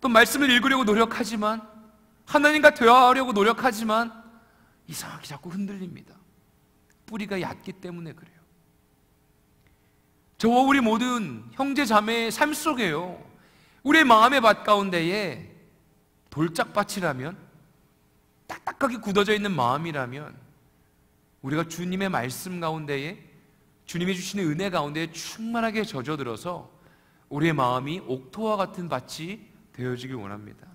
Speaker 4: 또 말씀을 읽으려고 노력하지만 하나님과 대화하려고 노력하지만 이상하게 자꾸 흔들립니다. 뿌리가 얕기 때문에 그래요. 저와 우리 모든 형제 자매의 삶 속에요, 우리의 마음의 밭 가운데에 돌짝밭이라면, 딱딱하게 굳어져 있는 마음이라면 우리가 주님의 말씀 가운데에, 주님이 주시는 은혜 가운데에 충만하게 젖어들어서 우리의 마음이 옥토와 같은 밭이 되어지길 원합니다.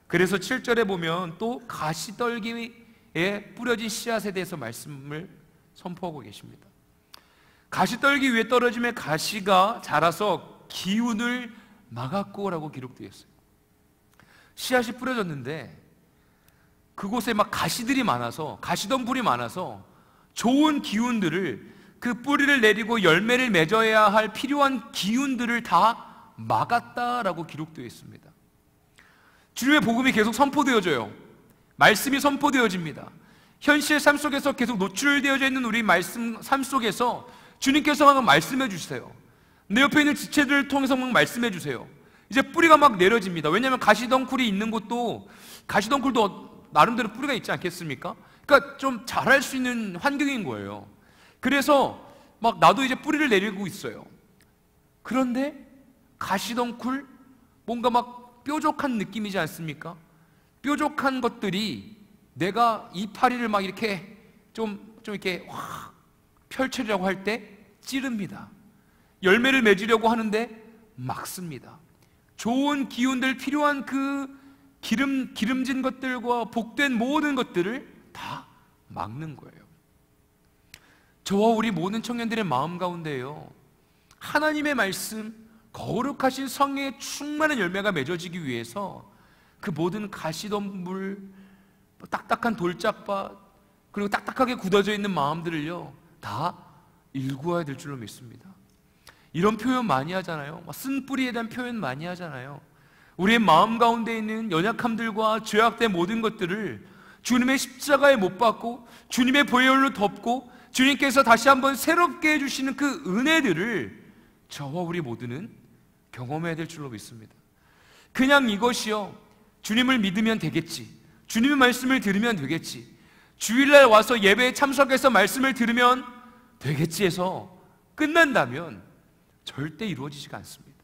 Speaker 4: 그래서 7절에 보면 또 가시떨기에 뿌려진 씨앗에 대해서 말씀을 선포하고 계십니다. 가시떨기 위에 떨어짐에 가시가 자라서 기운을 막았고라고 기록되어 있어요. 씨앗이 뿌려졌는데 그곳에 막 가시들이 많아서, 가시덤불이 많아서 좋은 기운들을, 그 뿌리를 내리고 열매를 맺어야 할 필요한 기운들을 다 막았다라고 기록되어 있습니다. 주님의 복음이 계속 선포되어져요. 말씀이 선포되어집니다. 현실 삶 속에서 계속 노출되어져 있는 우리 말씀 삶 속에서 주님께서 막 말씀해 주세요. 내 옆에 있는 지체들을 통해서 막 말씀해 주세요. 이제 뿌리가 막 내려집니다. 왜냐하면 가시덩굴이 있는 곳도, 가시덩굴도 나름대로 뿌리가 있지 않겠습니까? 그러니까 좀 자랄 수 있는 환경인 거예요. 그래서 막 나도 이제 뿌리를 내리고 있어요. 그런데 가시덩굴, 뭔가 막 뾰족한 느낌이지 않습니까? 뾰족한 것들이 내가 이파리를 막 이렇게 좀 이렇게 확 펼치려고 할 때 찌릅니다. 열매를 맺으려고 하는데 막습니다. 좋은 기운들, 필요한 그 기름진 것들과 복된 모든 것들을 다 막는 거예요. 저와 우리 모든 청년들의 마음 가운데요, 하나님의 말씀, 거룩하신 성령의 충만한 열매가 맺어지기 위해서 그 모든 가시덤불, 딱딱한 돌짝밭, 그리고 딱딱하게 굳어져 있는 마음들을요 다 일구어야 될 줄로 믿습니다. 이런 표현 많이 하잖아요. 쓴 뿌리에 대한 표현 많이 하잖아요. 우리의 마음 가운데 있는 연약함들과 죄악된 모든 것들을 주님의 십자가에 못 박고 주님의 보혈로 덮고 주님께서 다시 한번 새롭게 해주시는 그 은혜들을 저와 우리 모두는 경험해야 될 줄로 믿습니다. 그냥 이것이요, 주님을 믿으면 되겠지, 주님의 말씀을 들으면 되겠지, 주일날 와서 예배에 참석해서 말씀을 들으면 되겠지 해서 끝난다면 절대 이루어지지가 않습니다.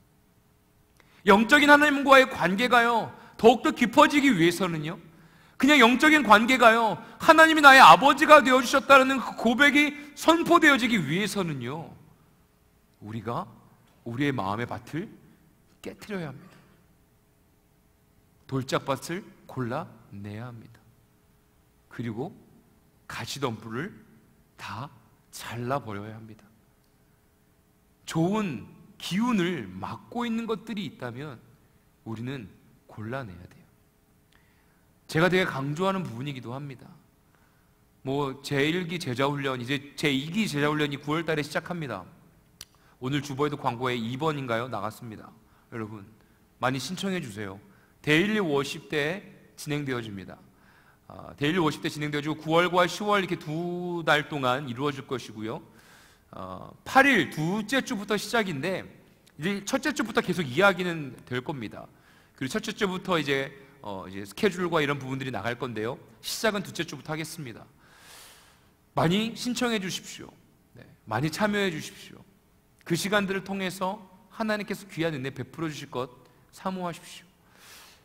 Speaker 4: 영적인 하나님과의 관계가요 더욱더 깊어지기 위해서는요, 그냥 영적인 관계가요 하나님이 나의 아버지가 되어주셨다는 그 고백이 선포되어지기 위해서는요, 우리가 우리의 마음의 밭을 깨트려야 합니다. 돌짝밭을 골라내야 합니다. 그리고 가시덤불을 다 잘라버려야 합니다. 좋은 기운을 막고 있는 것들이 있다면 우리는 골라내야 돼요. 제가 되게 강조하는 부분이기도 합니다. 제1기 제자훈련, 이제 제2기 제자훈련이 9월 달에 시작합니다. 오늘 주보에도 광고에 2번인가요? 나갔습니다. 여러분 많이 신청해 주세요. 데일리 워십 때 진행되어집니다. 데일리 워십 때 진행되어지고 9월과 10월 이렇게 2달 동안 이루어질 것이고요. 8일 둘째 주부터 시작인데 이제 첫째 주부터 계속 이야기는 될 겁니다. 그리고 첫째 주부터 이제 스케줄과 이런 부분들이 나갈 건데요. 시작은 둘째 주부터 하겠습니다. 많이 신청해 주십시오. 네, 많이 참여해 주십시오. 그 시간들을 통해서 하나님께서 귀한 은혜 베풀어 주실 것 사모하십시오.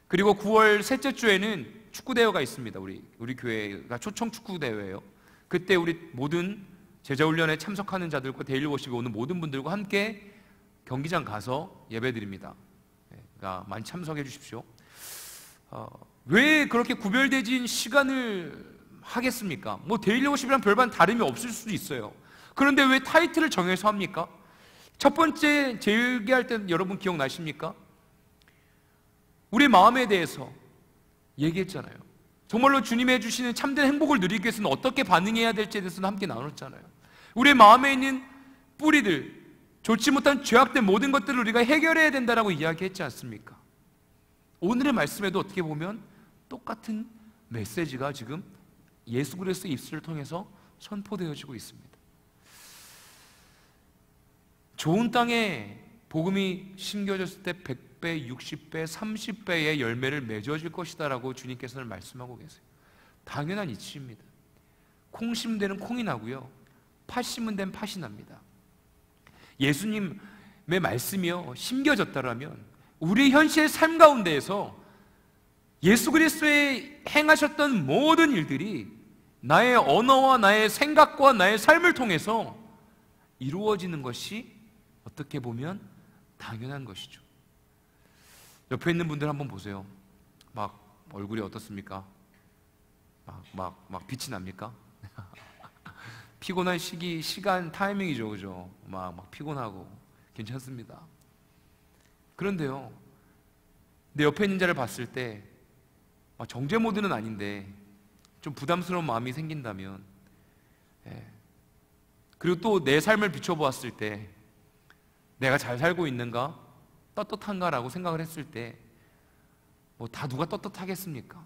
Speaker 4: 그리고 9월 셋째 주에는 축구대회가 있습니다. 우리 교회가 초청 축구대회예요. 그때 우리 모든 제자훈련에 참석하는 자들과 데일리 워십에 오는 모든 분들과 함께 경기장 가서 예배드립니다. 그러니까 많이 참석해 주십시오. 왜 그렇게 구별되진 시간을 하겠습니까? 데일리 워십이랑 별반 다름이 없을 수도 있어요. 그런데 왜 타이틀을 정해서 합니까? 첫 번째 재일기할 때 여러분 기억나십니까? 우리 마음에 대해서 얘기했잖아요. 정말로 주님이 해주시는 참된 행복을 누리기 위해서는 어떻게 반응해야 될지에 대해서는 함께 나눴잖아요. 우리 마음에 있는 뿌리들, 좋지 못한 죄악된 모든 것들을 우리가 해결해야 된다라고 이야기했지 않습니까? 오늘의 말씀에도 어떻게 보면 똑같은 메시지가 지금 예수 그리스도의 입술을 통해서 선포되어지고 있습니다. 좋은 땅에 복음이 심겨졌을 때 100배, 60배, 30배의 열매를 맺어질 것이다 라고 주님께서는 말씀하고 계세요. 당연한 이치입니다. 콩 심은 데는 콩이 나고요, 팥 심은 데는 팥이 납니다. 예수님의 말씀이요 심겨졌다라면 우리 현실 삶 가운데에서 예수 그리스도의 행하셨던 모든 일들이 나의 언어와 나의 생각과 나의 삶을 통해서 이루어지는 것이 어떻게 보면 당연한 것이죠. 옆에 있는 분들 한번 보세요. 막 얼굴이 어떻습니까? 막 빛이 납니까? 피곤한 시간, 타이밍이죠, 그죠? 막 피곤하고 괜찮습니다. 그런데요, 내 옆에 있는 자를 봤을 때 정죄 모드는 아닌데 좀 부담스러운 마음이 생긴다면, 그리고 또 내 삶을 비춰보았을 때 내가 잘 살고 있는가? 떳떳한가라고 생각을 했을 때 다 누가 떳떳하겠습니까?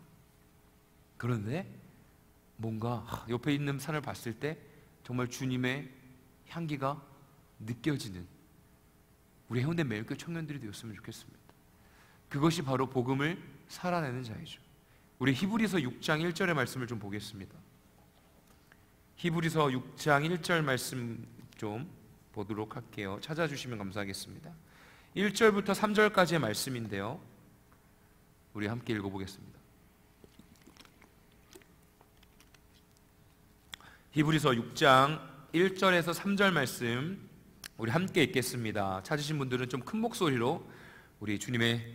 Speaker 4: 그런데 뭔가 옆에 있는 산을 봤을 때 정말 주님의 향기가 느껴지는 우리 해운대 매일교회 청년들이 되었으면 좋겠습니다. 그것이 바로 복음을 살아내는 자이죠. 우리 히브리서 6장 1절의 말씀을 좀 보겠습니다. 히브리서 6장 1절 말씀 좀 보도록 할게요. 찾아주시면 감사하겠습니다. 1절부터 3절까지의 말씀인데요, 우리 함께 읽어보겠습니다. 히브리서 6장 1절에서 3절 말씀 우리 함께 읽겠습니다. 찾으신 분들은 좀 큰 목소리로 우리 주님의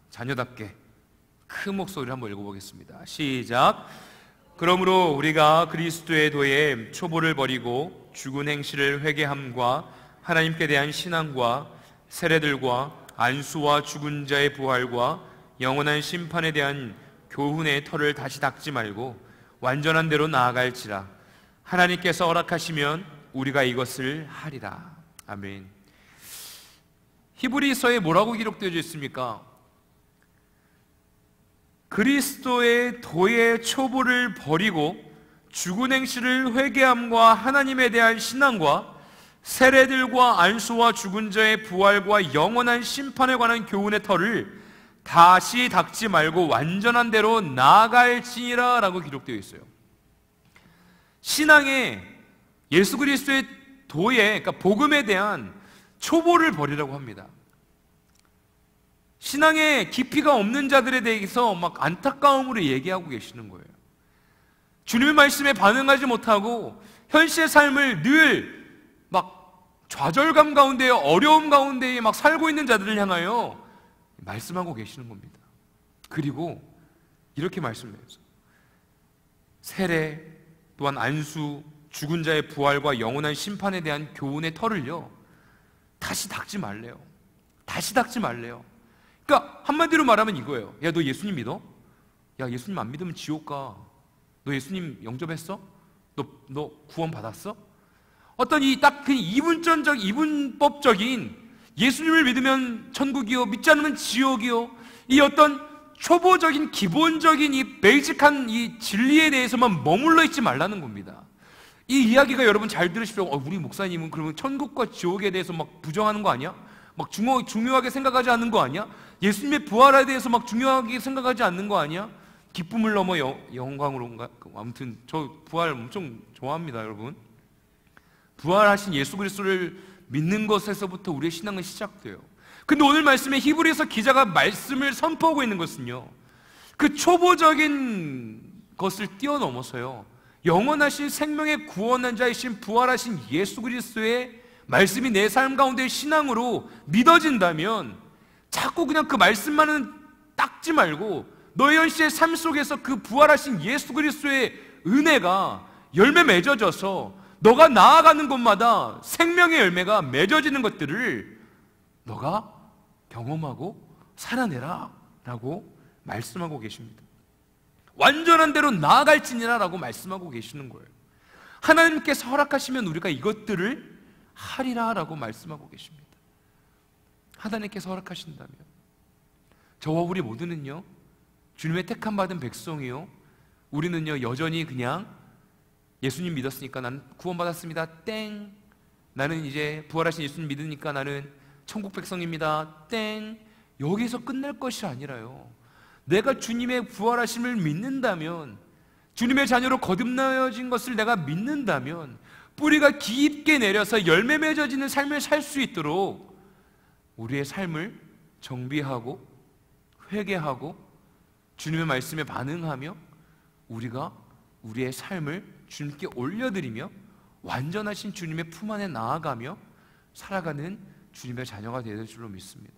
Speaker 4: 자녀답게 큰 목소리로 한번 읽어보겠습니다. 시작. 그러므로 우리가 그리스도의 도에 초보를 버리고 죽은 행실을 회개함과 하나님께 대한 신앙과 세례들과 안수와 죽은 자의 부활과 영원한 심판에 대한 교훈의 털을 다시 닦지 말고 완전한 대로 나아갈지라. 하나님께서 허락하시면 우리가 이것을 하리라. 아멘. 히브리서에 뭐라고 기록되어 있습니까? 그리스도의 도의 초보를 버리고 죽은 행실을 회개함과 하나님에 대한 신앙과 세례들과 안수와 죽은 자의 부활과 영원한 심판에 관한 교훈의 털을 다시 닦지 말고 완전한 대로 나아갈지니라 라고 기록되어 있어요. 신앙에 예수 그리스도의 도에, 그러니까 복음에 대한 초보를 버리라고 합니다. 신앙에 깊이가 없는 자들에 대해서 막 안타까움으로 얘기하고 계시는 거예요. 주님의 말씀에 반응하지 못하고 현실의 삶을 늘 막 좌절감 가운데, 어려움 가운데 막 살고 있는 자들을 향하여 말씀하고 계시는 겁니다. 그리고 이렇게 말씀해요. 세례, 또한 안수, 죽은 자의 부활과 영원한 심판에 대한 교훈의 털을요, 다시 닦지 말래요. 다시 닦지 말래요. 그러니까 한마디로 말하면 이거예요. 야, 너 예수님 믿어? 야, 예수님 안 믿으면 지옥 가. 너 예수님 영접했어? 너 구원 받았어? 어떤 이 딱 그 이분법적인 예수님을 믿으면 천국이요, 믿지 않으면 지옥이요, 이 어떤 초보적인 기본적인 이 베이직한 이 진리에 대해서만 머물러 있지 말라는 겁니다. 이 이야기가 여러분 잘 들으십시오. 우리 목사님은 그러면 천국과 지옥에 대해서 막 부정하는 거 아니야? 막 중요하게 생각하지 않는 거 아니야? 예수님의 부활에 대해서 막 중요하게 생각하지 않는 거 아니야? 기쁨을 넘어 영광으로인가? 아무튼 저 부활 엄청 좋아합니다, 여러분. 부활하신 예수 그리스도를 믿는 것에서부터 우리의 신앙은 시작돼요. 근데 오늘 말씀에 히브리서 기자가 말씀을 선포하고 있는 것은요, 그 초보적인 것을 뛰어넘어서요, 영원하신 생명의 구원한 자이신 부활하신 예수 그리스도의 말씀이 내 삶 가운데 신앙으로 믿어진다면 자꾸 그냥 그 말씀만은 닦지 말고 너의 현실의 삶 속에서 그 부활하신 예수 그리스도의 은혜가 열매 맺어져서 너가 나아가는 곳마다 생명의 열매가 맺어지는 것들을 너가 경험하고 살아내라 라고 말씀하고 계십니다. 완전한 대로 나아갈지니라 라고 말씀하고 계시는 거예요. 하나님께서 허락하시면 우리가 이것들을 하리라 라고 말씀하고 계십니다. 하나님께서 허락하신다면 저와 우리 모두는요, 주님의 택함 받은 백성이요, 우리는요 여전히 그냥 예수님 믿었으니까 나는 구원받았습니다, 땡. 나는 이제 부활하신 예수님 믿으니까 나는 천국 백성입니다, 땡. 여기서 끝날 것이 아니라요, 내가 주님의 부활하심을 믿는다면, 주님의 자녀로 거듭나여진 것을 내가 믿는다면 뿌리가 깊게 내려서 열매 맺어지는 삶을 살 수 있도록 우리의 삶을 정비하고 회개하고 주님의 말씀에 반응하며 우리가 우리의 삶을 주님께 올려드리며 완전하신 주님의 품 안에 나아가며 살아가는 주님의 자녀가 되어야 될 줄로 믿습니다.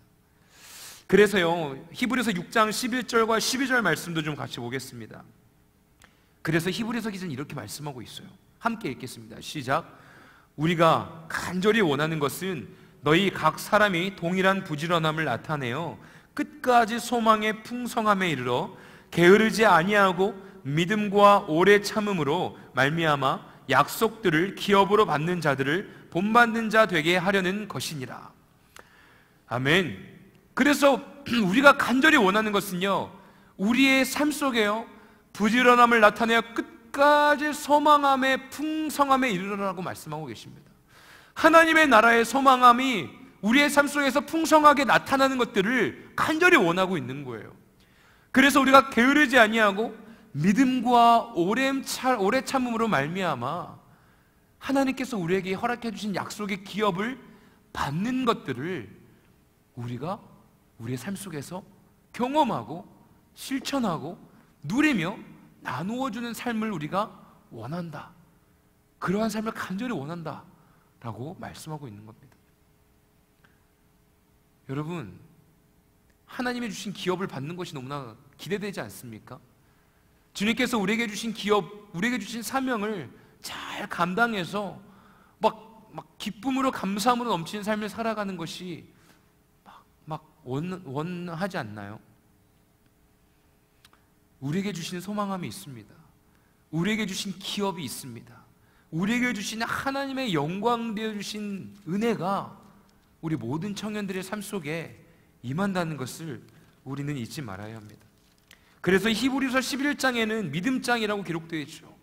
Speaker 4: 그래서요, 히브리서 6장 11절과 12절 말씀도 좀 같이 보겠습니다. 그래서 히브리서 기자는 이렇게 말씀하고 있어요. 함께 읽겠습니다. 시작. 우리가 간절히 원하는 것은 너희 각 사람이 동일한 부지런함을 나타내어 끝까지 소망의 풍성함에 이르러 게으르지 아니하고 믿음과 오래 참음으로 말미암아 약속들을 기업으로 받는 자들을 본받는 자 되게 하려는 것이니라. 아멘. 그래서 우리가 간절히 원하는 것은요, 우리의 삶 속에요, 부지런함을 나타내어 끝까지 소망함의 풍성함에 이르러라고 말씀하고 계십니다. 하나님의 나라의 소망함이 우리의 삶 속에서 풍성하게 나타나는 것들을 간절히 원하고 있는 거예요. 그래서 우리가 게으르지 아니하고 믿음과 오래 참음으로 말미암아 하나님께서 우리에게 허락해 주신 약속의 기업을 받는 것들을 우리가 우리의 삶 속에서 경험하고 실천하고 누리며 나누어 주는 삶을 우리가 원한다. 그러한 삶을 간절히 원한다 라고 말씀하고 있는 겁니다. 여러분, 하나님이 주신 기업을 받는 것이 너무나 기대되지 않습니까? 주님께서 우리에게 주신 기업, 우리에게 주신 사명을 잘 감당해서 막 기쁨으로 감사함으로 넘치는 삶을 살아가는 것이 원하지 않나요? 우리에게 주신 소망함이 있습니다. 우리에게 주신 기업이 있습니다. 우리에게 주신 하나님의 영광 되어 주신 은혜가 우리 모든 청년들의 삶 속에 임한다는 것을 우리는 잊지 말아야 합니다. 그래서 히브리서 11장에는 믿음장이라고 기록되어 있죠.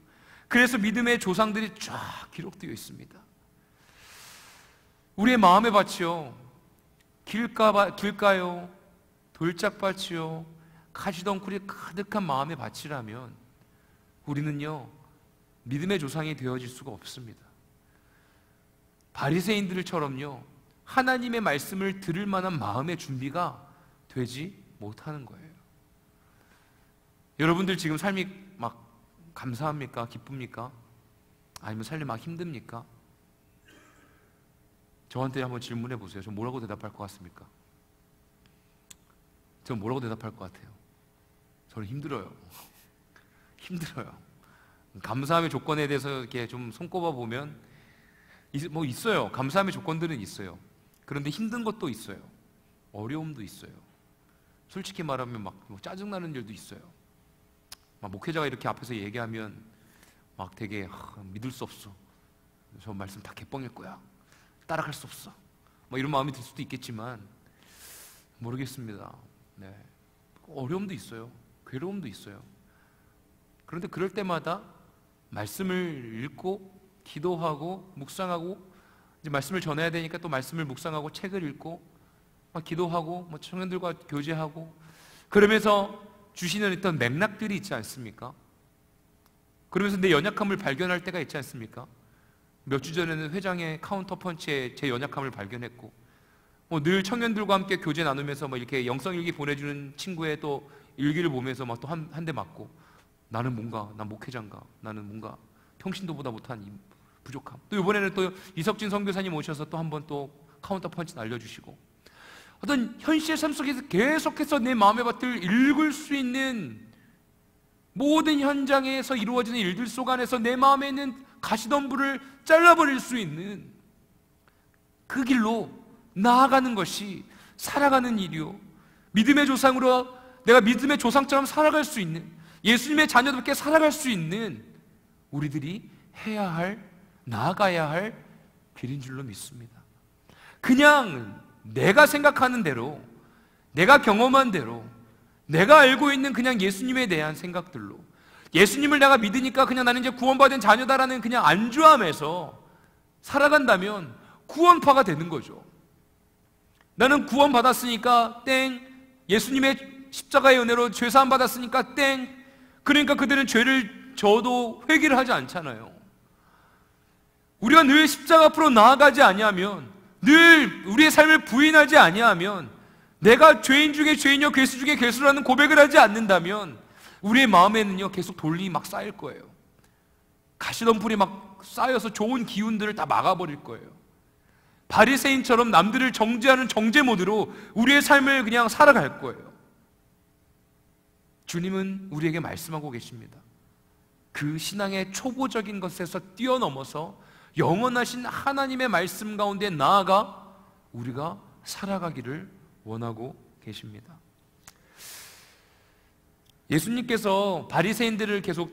Speaker 4: 그래서 믿음의 조상들이 쫙 기록되어 있습니다. 우리의 마음의 밭이요, 길가요, 돌짝밭이요, 가시덩굴이 가득한 마음의 밭이라면 우리는요 믿음의 조상이 되어질 수가 없습니다. 바리새인들처럼요 하나님의 말씀을 들을 만한 마음의 준비가 되지 못하는 거예요. 여러분들 지금 삶이 막 감사합니까? 기쁩니까? 아니면 삶이 막 힘듭니까? 저한테 한번 질문해 보세요. 저 뭐라고 대답할 것 같습니까? 전 뭐라고 대답할 것 같아요? 저는 힘들어요. 힘들어요. 감사함의 조건에 대해서 이렇게 좀 손꼽아 보면 뭐 있어요. 감사함의 조건들은 있어요. 그런데 힘든 것도 있어요. 어려움도 있어요. 솔직히 말하면 막 짜증나는 일도 있어요. 막 목회자가 이렇게 앞에서 얘기하면 막 되게 믿을 수 없어. 저 말씀 다 개뻥일 거야. 따라갈 수 없어. 뭐 이런 마음이 들 수도 있겠지만 모르겠습니다. 네. 어려움도 있어요. 괴로움도 있어요. 그런데 그럴 때마다 말씀을 읽고 기도하고 묵상하고 이제 말씀을 전해야 되니까 또 말씀을 묵상하고 책을 읽고 막 기도하고 뭐 청년들과 교제하고 그러면서 주시는 어떤 맥락들이 있지 않습니까? 그러면서 내 연약함을 발견할 때가 있지 않습니까? 몇 주 전에는 회장의 카운터 펀치에 제 연약함을 발견했고 뭐 늘 청년들과 함께 교제 나누면서 뭐 이렇게 영성일기 보내주는 친구의 또 일기를 보면서 막 또 한 대 맞고 나는 뭔가 난 목회자인가 나는 뭔가 평신도보다 못한 이 부족함. 또 이번에는 또 이석진 선교사님 오셔서 또 한 번 또 카운터 펀치 날려주시고 어떤 현실의 삶 속에서 계속해서 내 마음의 밭을 읽을 수 있는 모든 현장에서 이루어지는 일들 속 안에서 내 마음에 있는 가시덤불을 잘라버릴 수 있는 그 길로 나아가는 것이 살아가는 일이요 믿음의 조상으로 내가 믿음의 조상처럼 살아갈 수 있는 예수님의 자녀답게 살아갈 수 있는 우리들이 해야 할 나아가야 할 길인 줄로 믿습니다. 그냥 내가 생각하는 대로 내가 경험한 대로 내가 알고 있는 그냥 예수님에 대한 생각들로 예수님을 내가 믿으니까 그냥 나는 이제 구원받은 자녀다라는 그냥 안주함에서 살아간다면 구원파가 되는 거죠. 나는 구원받았으니까 땡, 예수님의 십자가의 은혜로 죄사함 받았으니까 땡. 그러니까 그들은 죄를 져도 회개를 하지 않잖아요. 우리가 늘 십자가 앞으로 나아가지 아니하면 늘 우리의 삶을 부인하지 아니하면 내가 죄인 중에 죄인이요 괴수 중에 괴수라는 고백을 하지 않는다면 우리의 마음에는요 계속 돌리 막 쌓일 거예요. 가시덤불이 막 쌓여서 좋은 기운들을 다 막아버릴 거예요. 바리새인처럼 남들을 정죄하는 정죄 모드로 우리의 삶을 그냥 살아갈 거예요. 주님은 우리에게 말씀하고 계십니다. 그 신앙의 초보적인 것에서 뛰어넘어서 영원하신 하나님의 말씀 가운데 나아가 우리가 살아가기를 원하고 계십니다. 예수님께서 바리새인들을 계속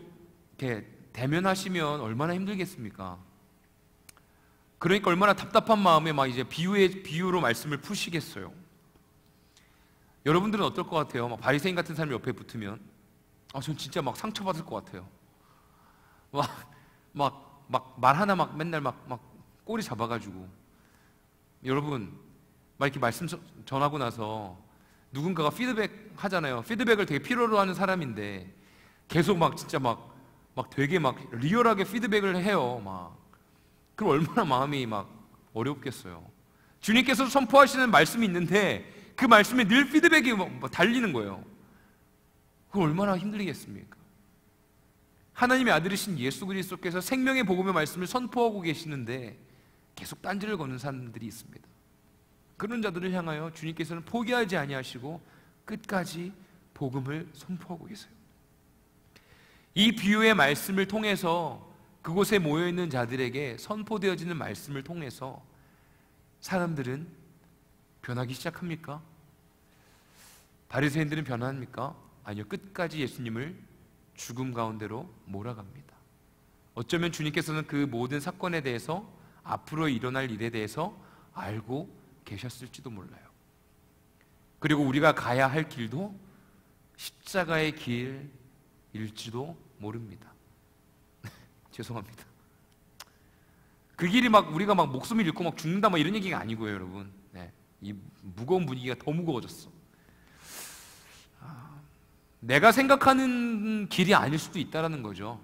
Speaker 4: 이렇게 대면하시면 얼마나 힘들겠습니까? 그러니까 얼마나 답답한 마음에 막 이제 비유로 말씀을 푸시겠어요. 여러분들은 어떨 것 같아요? 막 바리새인 같은 사람이 옆에 붙으면 전 진짜 막 상처받을 것 같아요. 막 말 하나 막 맨날 막 꼬리 잡아가지고 여러분 막 이렇게 말씀 전하고 나서 누군가가 피드백 하잖아요. 피드백을 되게 필요로 하는 사람인데 계속 막 진짜 막 되게 막 리얼하게 피드백을 해요. 막 그럼 얼마나 마음이 막 어렵겠어요. 주님께서 선포하시는 말씀이 있는데 그 말씀에 늘 피드백이 막 달리는 거예요. 그거 얼마나 힘들겠습니까? 하나님의 아들이신 예수 그리스도께서 생명의 복음의 말씀을 선포하고 계시는데 계속 딴지를 거는 사람들이 있습니다. 그런 자들을 향하여 주님께서는 포기하지 아니하시고 끝까지 복음을 선포하고 계세요. 이 비유의 말씀을 통해서 그곳에 모여있는 자들에게 선포되어지는 말씀을 통해서 사람들은 변하기 시작합니까? 바리새인들은 변합니까? 아니요, 끝까지 예수님을 죽음 가운데로 몰아갑니다. 어쩌면 주님께서는 그 모든 사건에 대해서 앞으로 일어날 일에 대해서 알고 계셨을지도 몰라요. 그리고 우리가 가야 할 길도 십자가의 길일지도 모릅니다. 죄송합니다. 그 길이 막 우리가 막 목숨을 잃고 막 죽는다 막 이런 얘기가 아니고요, 여러분. 네, 이 무거운 분위기가 더 무거워졌어. 내가 생각하는 길이 아닐 수도 있다라는 거죠.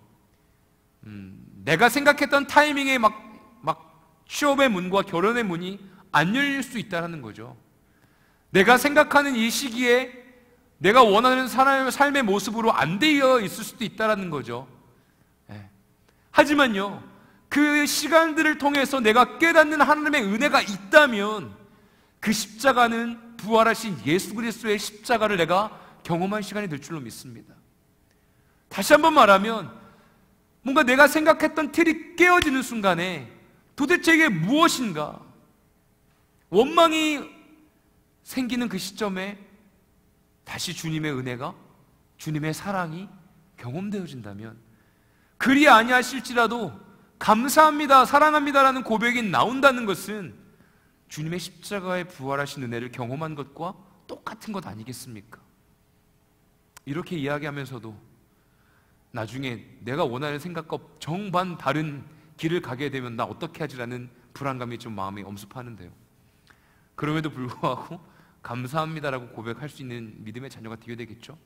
Speaker 4: 내가 생각했던 타이밍에 막 취업의 문과 결혼의 문이 안 열릴 수 있다라는 거죠. 내가 생각하는 이 시기에 내가 원하는 삶의 모습으로 안 되어 있을 수도 있다라는 거죠. 네. 하지만요, 그 시간들을 통해서 내가 깨닫는 하나님의 은혜가 있다면 그 십자가는 부활하신 예수 그리스도의 십자가를 내가 경험한 시간이 될 줄로 믿습니다. 다시 한번 말하면 뭔가 내가 생각했던 틀이 깨어지는 순간에 도대체 이게 무엇인가 원망이 생기는 그 시점에 다시 주님의 은혜가, 주님의 사랑이 경험되어진다면, 그리 아니하실지라도 감사합니다, 사랑합니다라는 고백이 나온다는 것은 주님의 십자가에 부활하신 은혜를 경험한 것과 똑같은 것 아니겠습니까? 이렇게 이야기하면서도 나중에 내가 원하는 생각과 정반 다른 길을 가게 되면 나 어떻게 하지라는 불안감이 좀 마음에 엄습하는데요. 그럼에도 불구하고 감사합니다라고 고백할 수 있는 믿음의 자녀가 되어야 되겠죠.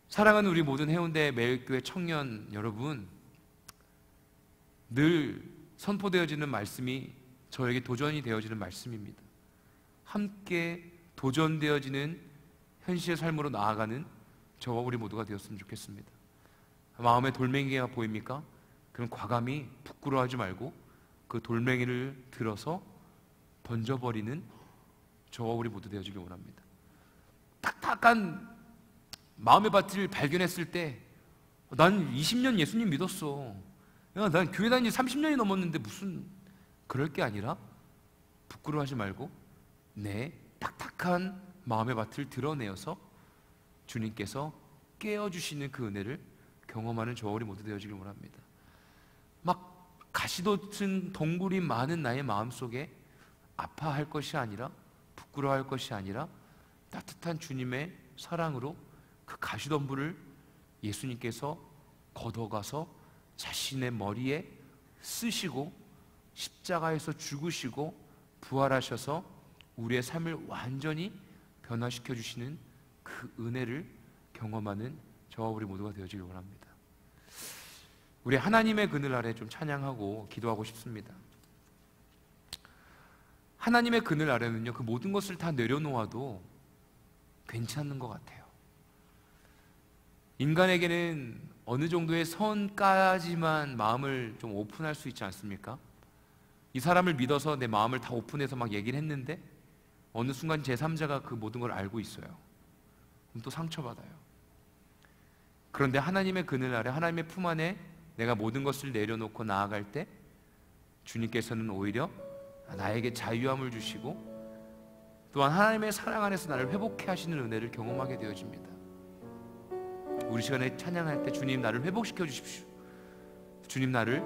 Speaker 4: 사랑하는 우리 모든 해운대 매일교회 청년 여러분, 늘 선포되어지는 말씀이 저에게 도전이 되어지는 말씀입니다. 함께 도전되어지는 현실의 삶으로 나아가는 저와 우리 모두가 되었으면 좋겠습니다. 마음에 돌멩이가 보입니까? 그럼 과감히 부끄러워하지 말고 그 돌멩이를 들어서 던져버리는 저와 우리 모두 되어지길 원합니다. 딱딱한 마음의 밭을 발견했을 때 난 20년 예수님 믿었어, 야, 난 교회 다닌 지 30년이 넘었는데 무슨, 그럴 게 아니라 부끄러워하지 말고 내 딱딱한 마음의 밭을 드러내어서 주님께서 깨어주시는 그 은혜를 경험하는 저와 우리 모두 되어지길 원합니다. 막 가시돋은 덩굴이 많은 나의 마음속에 아파할 것이 아니라, 부끄러워할 것이 아니라 따뜻한 주님의 사랑으로 그 가시덤불을 예수님께서 걷어가서 자신의 머리에 쓰시고 십자가에서 죽으시고 부활하셔서 우리의 삶을 완전히 변화시켜 주시는 그 은혜를 경험하는 저와 우리 모두가 되어지길 원합니다. 우리 하나님의 그늘 아래 좀 찬양하고 기도하고 싶습니다. 하나님의 그늘 아래는요, 그 모든 것을 다 내려놓아도 괜찮은 것 같아요. 인간에게는 어느 정도의 선까지만 마음을 좀 오픈할 수 있지 않습니까? 이 사람을 믿어서 내 마음을 다 오픈해서 막 얘기를 했는데 어느 순간 제3자가 그 모든 걸 알고 있어요. 그럼 또 상처받아요. 그런데 하나님의 그늘 아래, 하나님의 품 안에 내가 모든 것을 내려놓고 나아갈 때 주님께서는 오히려 나에게 자유함을 주시고 또한 하나님의 사랑 안에서 나를 회복해 하시는 은혜를 경험하게 되어집니다. 우리 시간에 찬양할 때 주님 나를 회복시켜 주십시오, 주님 나를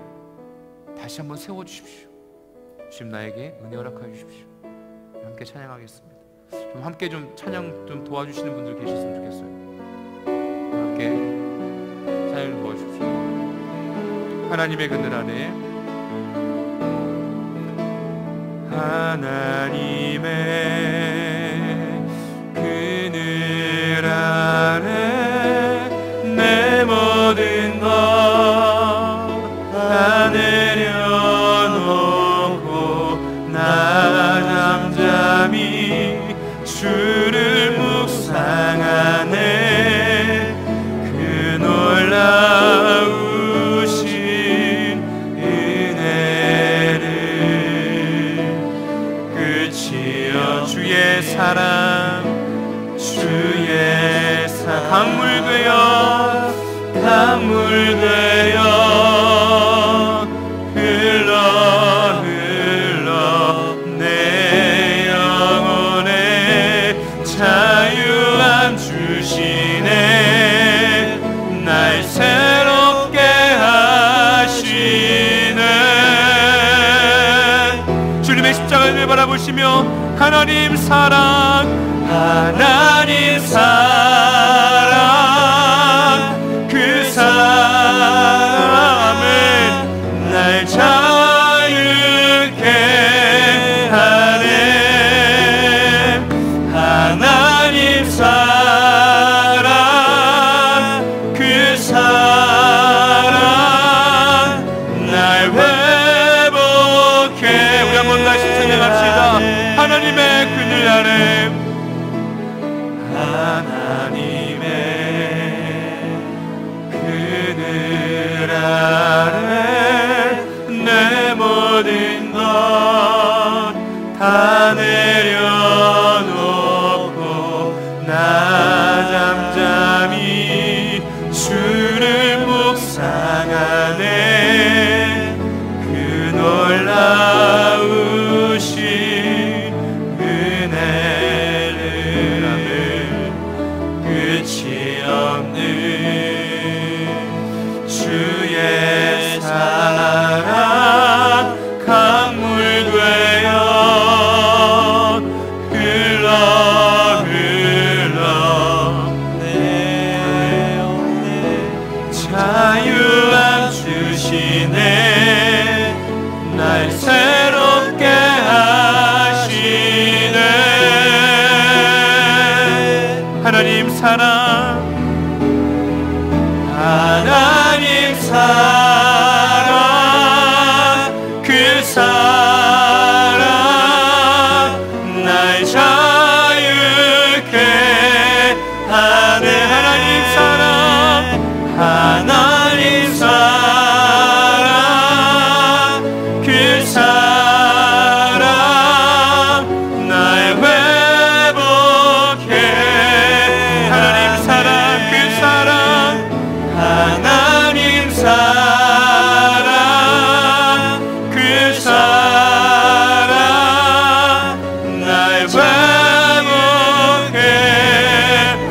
Speaker 4: 다시 한번 세워주십시오, 주님 나에게 은혜 허락하여 주십시오. 함께 찬양하겠습니다. 좀 함께 좀 찬양 좀 도와주시는 분들 계셨으면 좋겠어요. 함께 찬양 좀 도와주십시오. 하나님의 그늘 안에, 하나님의 강물 되어 강물 되어 흘러 흘러 내 영혼에 자유함 주시네 날 새롭게 하시네. 주님의 십자가를 바라보시며 하나님 사랑 하나님 사랑 그 사랑은 날 자유케 하네. 하나님 사랑 그 사랑 날 회복해. 우리 한번 다시 찬양합시다. 하나님의 그늘 아래 하나님의 그늘 아래 내 모든 것 다 내려놓고 나 잠잠히 주를 묵상하네. 그 놀라우신 은혜를 끝이 없는 주의 사랑 강물 되어 흘러 흘러 내 영혼에 자유함 주시네 날 새롭게 하시네. 하나님 사랑 하나님 사랑 그 사랑 날 자유케 하네. 하나님 사랑 하나님 사랑 그 사랑 날 회복해. 하나님 사랑 그 사랑 하나님 사랑 그 사랑 날 회복해.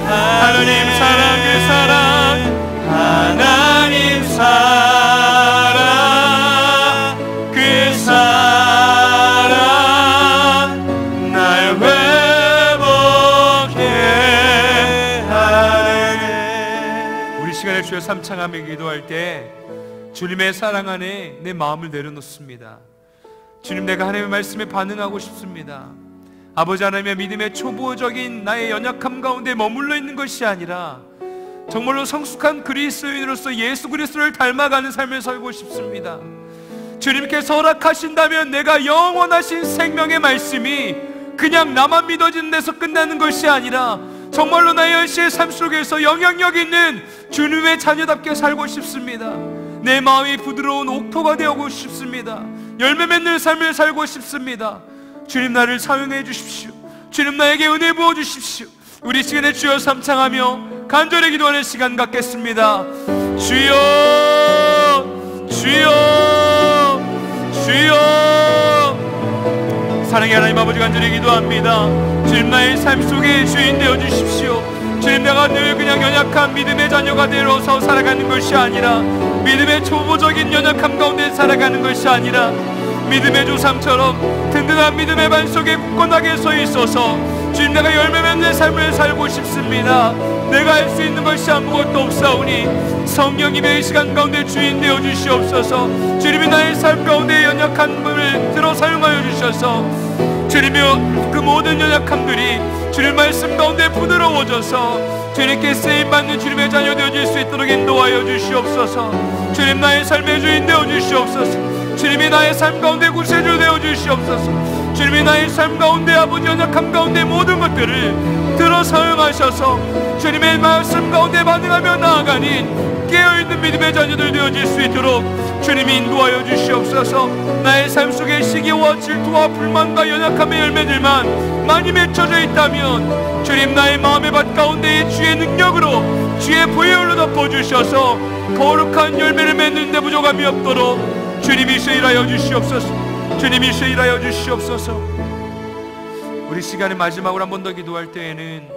Speaker 4: 하나님 사랑 그 사랑 하나님 사랑 그 사랑 날 회복해 하네. 우리 시간에 주여 삼창하며 기도할 때 주님의 사랑 안에 내 마음을 내려놓습니다. 주님, 내가 하나님의 말씀에 반응하고 싶습니다. 아버지 하나님의 믿음의 초보적인 나의 연약함 가운데 머물러 있는 것이 아니라 정말로 성숙한 그리스도인으로서 예수 그리스도를 닮아가는 삶을 살고 싶습니다. 주님께서 허락하신다면 내가 영원하신 생명의 말씀이 그냥 나만 믿어지는 데서 끝나는 것이 아니라 정말로 나의 현실의 삶 속에서 영향력 있는 주님의 자녀답게 살고 싶습니다. 내 마음이 부드러운 옥토가 되고 싶습니다. 열매 맺는 삶을 살고 싶습니다. 주님, 나를 사용해 주십시오. 주님, 나에게 은혜 부어 주십시오. 우리 시간에 주여 삼창하며 간절히 기도하는 시간 갖겠습니다. 주여 주여 주여. 사랑의 하나님 아버지, 간절히 기도합니다. 주님, 나의 삶 속에 주인 되어 주십시오. 주님, 내가 늘 그냥 연약한 믿음의 자녀가 되어서 살아가는 것이 아니라 믿음의 초보적인 연약함 가운데 살아가는 것이 아니라 믿음의 조상처럼 든든한 믿음의 반석에 굳건하게 서 있어서 주님, 내가 열매 맺는 삶을 살고 싶습니다. 내가 할 수 있는 것이 아무것도 없사오니 성령님의 시간 가운데 주인 되어 주시옵소서. 주님이 나의 삶 가운데 연약함을 들어 사용하여 주셔서 주님이여, 그 모든 연약함들이 주님 말씀 가운데 부드러워져서 주님께 쓰임받는 주님의 자녀 되어질 수 있도록 인도하여 주시옵소서. 주님, 나의 삶의 주인 되어 주시옵소서. 주님이 나의 삶 가운데 구세주 되어 주시옵소서. 주님이 나의 삶 가운데 아버지 연약함 가운데 모든 것들을 들어 사용하셔서 주님의 말씀 가운데 반응하며 나아가는 깨어있는 믿음의 자녀들 되어질 수 있도록 주님이 인도하여 주시옵소서. 나의 삶 속에 시기와 질투와 불만과 연약함의 열매들만 많이 맺혀져 있다면 주님, 나의 마음의 밭 가운데 주의 능력을 능력으로 주의 보혈로 덮어주셔서 거룩한 열매를 맺는 데 부족함이 없도록 주님이 일하여 주시옵소서. 주님이 일하여 주시옵소서. 우리 시간의 마지막으로 한 번 더 기도할 때에는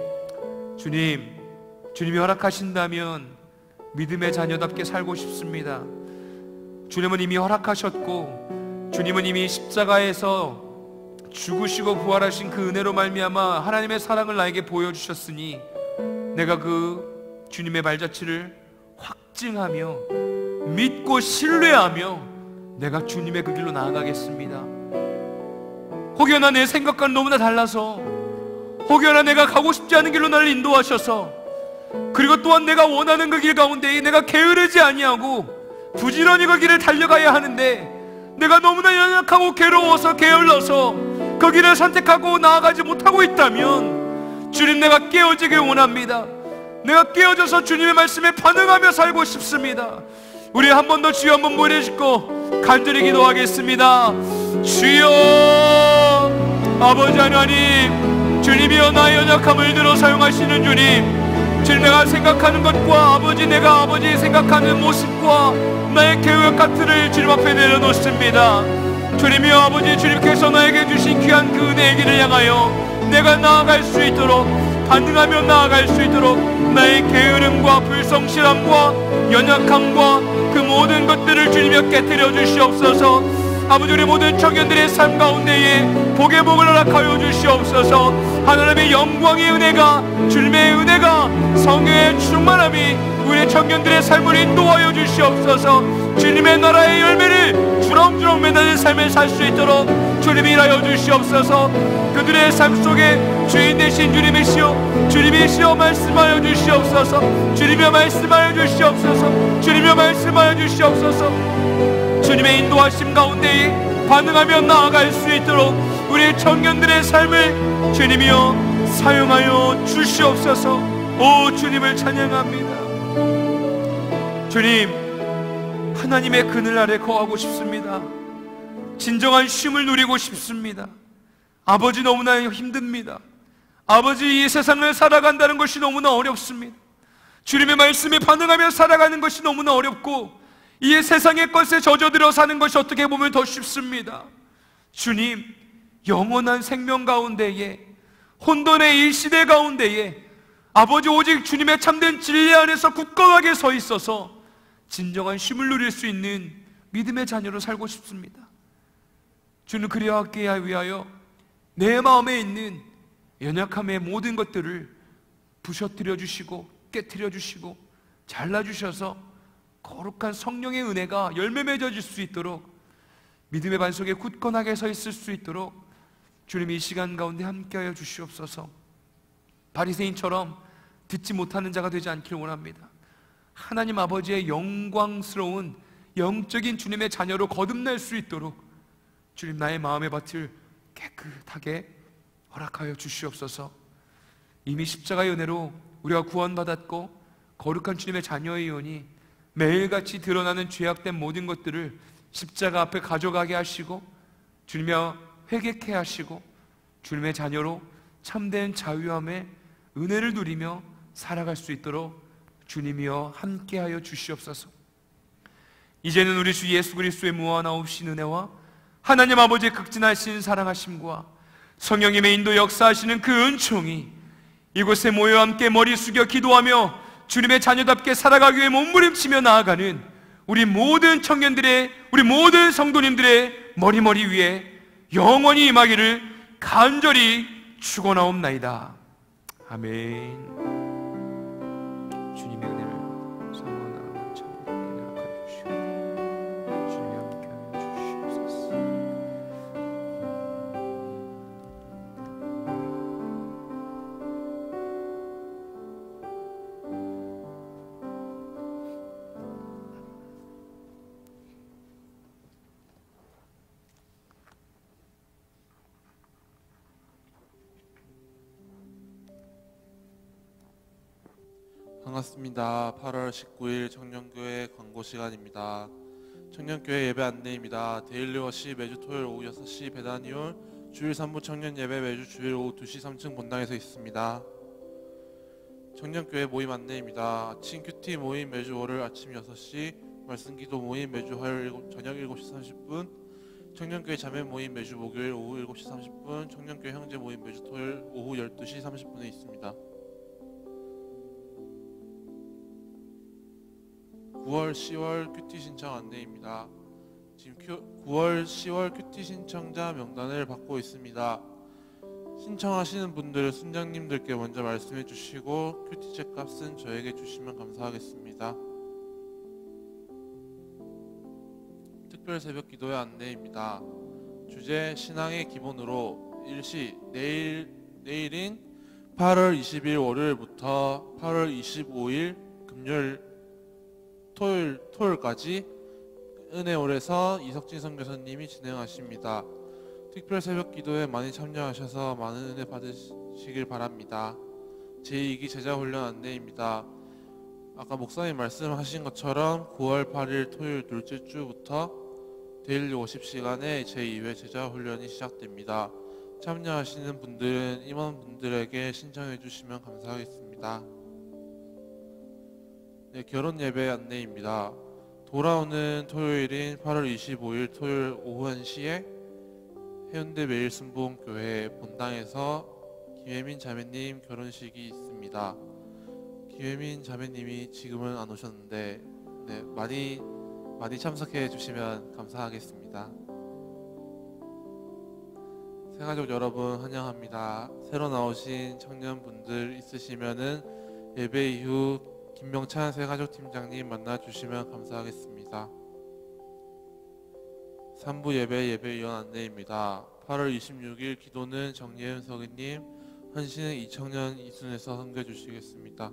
Speaker 4: 주님이 허락하신다면 믿음의 자녀답게 살고 싶습니다. 주님은 이미 허락하셨고 주님은 이미 십자가에서 죽으시고 부활하신 그 은혜로 말미암아 하나님의 사랑을 나에게 보여주셨으니 내가 그 주님의 발자취를 확증하며 믿고 신뢰하며 내가 주님의 그 길로 나아가겠습니다. 혹여나 내 생각과는 너무나 달라서, 혹여나 내가 가고 싶지 않은 길로 나를 인도하셔서, 그리고 또한 내가 원하는 그 길 가운데 내가 게으르지 아니하고 부지런히 그 길을 달려가야 하는데 내가 너무나 연약하고 괴로워서 게을러서 그 길을 선택하고 나아가지 못하고 있다면 주님, 내가 깨어지길 원합니다. 내가 깨어져서 주님의 말씀에 반응하며 살고 싶습니다. 우리 한 번 더 주여 한번 모여주시고 간절히 기도하겠습니다. 주여, 아버지 하나님, 주님이여 나의 연약함을 들어 사용하시는 주님, 내가 생각하는 것과 내가 아버지 생각하는 모습과 나의 계획 같은을 주님 앞에 내려놓습니다. 주님이여 아버지, 주님께서 나에게 주신 귀한 그 은혜의 길을 향하여 내가 나아갈 수 있도록, 반응하며 나아갈 수 있도록 나의 게으름과 불성실함과 연약함과 그 모든 것들을 주님여 깨뜨려 주시옵소서. 아버지, 우리 모든 청년들의 삶 가운데에 복의 복을 허락하여 주시옵소서. 하나님의 영광의 은혜가, 주님의 은혜가, 성령의 충만함이 우리 청년들의 삶을 인도하여 주시옵소서. 주님의 나라의 열매를 주렁주렁 맺는 삶을 살 수 있도록 주님이 일하여 주시옵소서. 그들의 삶 속에 주인 되신 주님이시여, 주님이시여 말씀하여 주시옵소서. 주님이여 말씀하여 주시옵소서. 주님이여 말씀하여 주시옵소서. 주님의 인도하심 가운데에 반응하며 나아갈 수 있도록 우리 청년들의 삶을 주님이여 사용하여 주시옵소서. 오, 주님을 찬양합니다. 주님, 하나님의 그늘 아래 거하고 싶습니다. 진정한 쉼을 누리고 싶습니다. 아버지, 너무나 힘듭니다. 아버지, 이 세상을 살아간다는 것이 너무나 어렵습니다. 주님의 말씀에 반응하며 살아가는 것이 너무나 어렵고 이 세상의 것에 젖어들어 사는 것이 어떻게 보면 더 쉽습니다. 주님, 영원한 생명 가운데에, 혼돈의 이 시대 가운데에 아버지, 오직 주님의 참된 진리 안에서 굳건하게 서 있어서 진정한 쉼을 누릴 수 있는 믿음의 자녀로 살고 싶습니다. 주는 그리하기 위하여 내 마음에 있는 연약함의 모든 것들을 부셔뜨려 주시고 깨뜨려 주시고 잘라주셔서 거룩한 성령의 은혜가 열매 맺어질 수 있도록, 믿음의 반석에 굳건하게 서 있을 수 있도록 주님이 이 시간 가운데 함께하여 주시옵소서. 바리새인처럼 듣지 못하는 자가 되지 않길 원합니다. 하나님 아버지의 영광스러운 영적인 주님의 자녀로 거듭날 수 있도록 주님, 나의 마음의 밭을 깨끗하게 허락하여 주시옵소서. 이미 십자가의 은혜로 우리가 구원받았고 거룩한 주님의 자녀이오니 매일같이 드러나는 죄악된 모든 것들을 십자가 앞에 가져가게 하시고 주님이여 회개케 하시고 주님의 자녀로 참된 자유함의 은혜를 누리며 살아갈 수 있도록 주님이여 함께하여 주시옵소서. 이제는 우리 주 예수 그리스도의 무한하옵신 은혜와 하나님 아버지의 극진하신 사랑하심과 성령님의 인도 역사하시는 그 은총이 이곳에 모여 함께 머리 숙여 기도하며 주님의 자녀답게 살아가기 위해 몸부림치며 나아가는 우리 모든 청년들의, 우리 모든 성도님들의 머리 위에 영원히 임하기를 간절히 축원하옵나이다. 아멘. 주님의 은혜를 사모하는 참 은혜를 주시고 주님이 함께하여 주시옵소서.
Speaker 5: 반갑습니다. 8월 19일 청년교회 광고 시간입니다. 청년교회 예배 안내입니다. 데일리워시 매주 토요일 오후 6시 배단이올, 주일 3부 청년 예배 매주 주일 오후 2시 3층 본당에서 있습니다. 청년교회 모임 안내입니다. 아침 큐티 모임 매주 월요일 아침 6시, 말씀기도 모임 매주 화요일 저녁 7시 30분, 청년교회 자매 모임 매주 목요일 오후 7시 30분, 청년교회 형제 모임 매주 토요일 오후 12시 30분에 있습니다. 9월, 10월 큐티 신청 안내입니다. 지금 9월, 10월 큐티 신청자 명단을 받고 있습니다. 신청하시는 분들은 순장님들께 먼저 말씀해 주시고 큐티책 값은 저에게 주시면 감사하겠습니다. 특별 새벽 기도회 안내입니다. 주제 신앙의 기본으로 일시 내일인 8월 20일 월요일부터 8월 25일 금요일 토요일까지 은혜홀에서 이석진 선교사님이 진행하십니다. 특별 새벽 기도에 많이 참여하셔서 많은 은혜 받으시길 바랍니다. 제2기 제자훈련 안내입니다. 아까 목사님 말씀하신 것처럼 9월 8일 토요일 둘째 주부터 데일리 50시간의 제2회 제자훈련이 시작됩니다. 참여하시는 분들은 임원분들에게 신청해 주시면 감사하겠습니다. 네, 결혼 예배 안내입니다. 돌아오는 토요일인 8월 25일 토요일 오후 1시에 해운대 매일순복음교회 본당에서 김혜민 자매님 결혼식이 있습니다. 김혜민 자매님이 지금은 안 오셨는데 네, 많이 참석해 주시면 감사하겠습니다. 새가족 여러분 환영합니다. 새로 나오신 청년분들 있으시면은 예배 이후 김명찬 새가족 팀장님 만나주시면 감사하겠습니다. 3부 예배위원 안내입니다. 8월 26일 기도는 정예은 서기님, 헌신은 이청년 이순에서 섬겨주시겠습니다.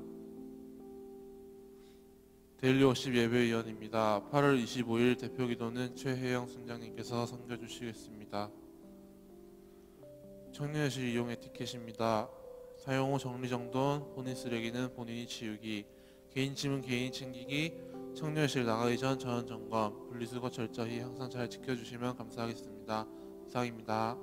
Speaker 5: 데일리 워십 예배위원입니다. 8월 25일 대표기도는 최혜영 순장님께서 섬겨주시겠습니다. 청년회실 이용의 티켓입니다. 사용 후 정리정돈, 본인 쓰레기는 본인이 치우기, 개인 짐은 개인이 챙기기, 청년회실 나가기 전 전원 점검, 분리수거 철저히 항상 잘 지켜주시면 감사하겠습니다. 이상입니다.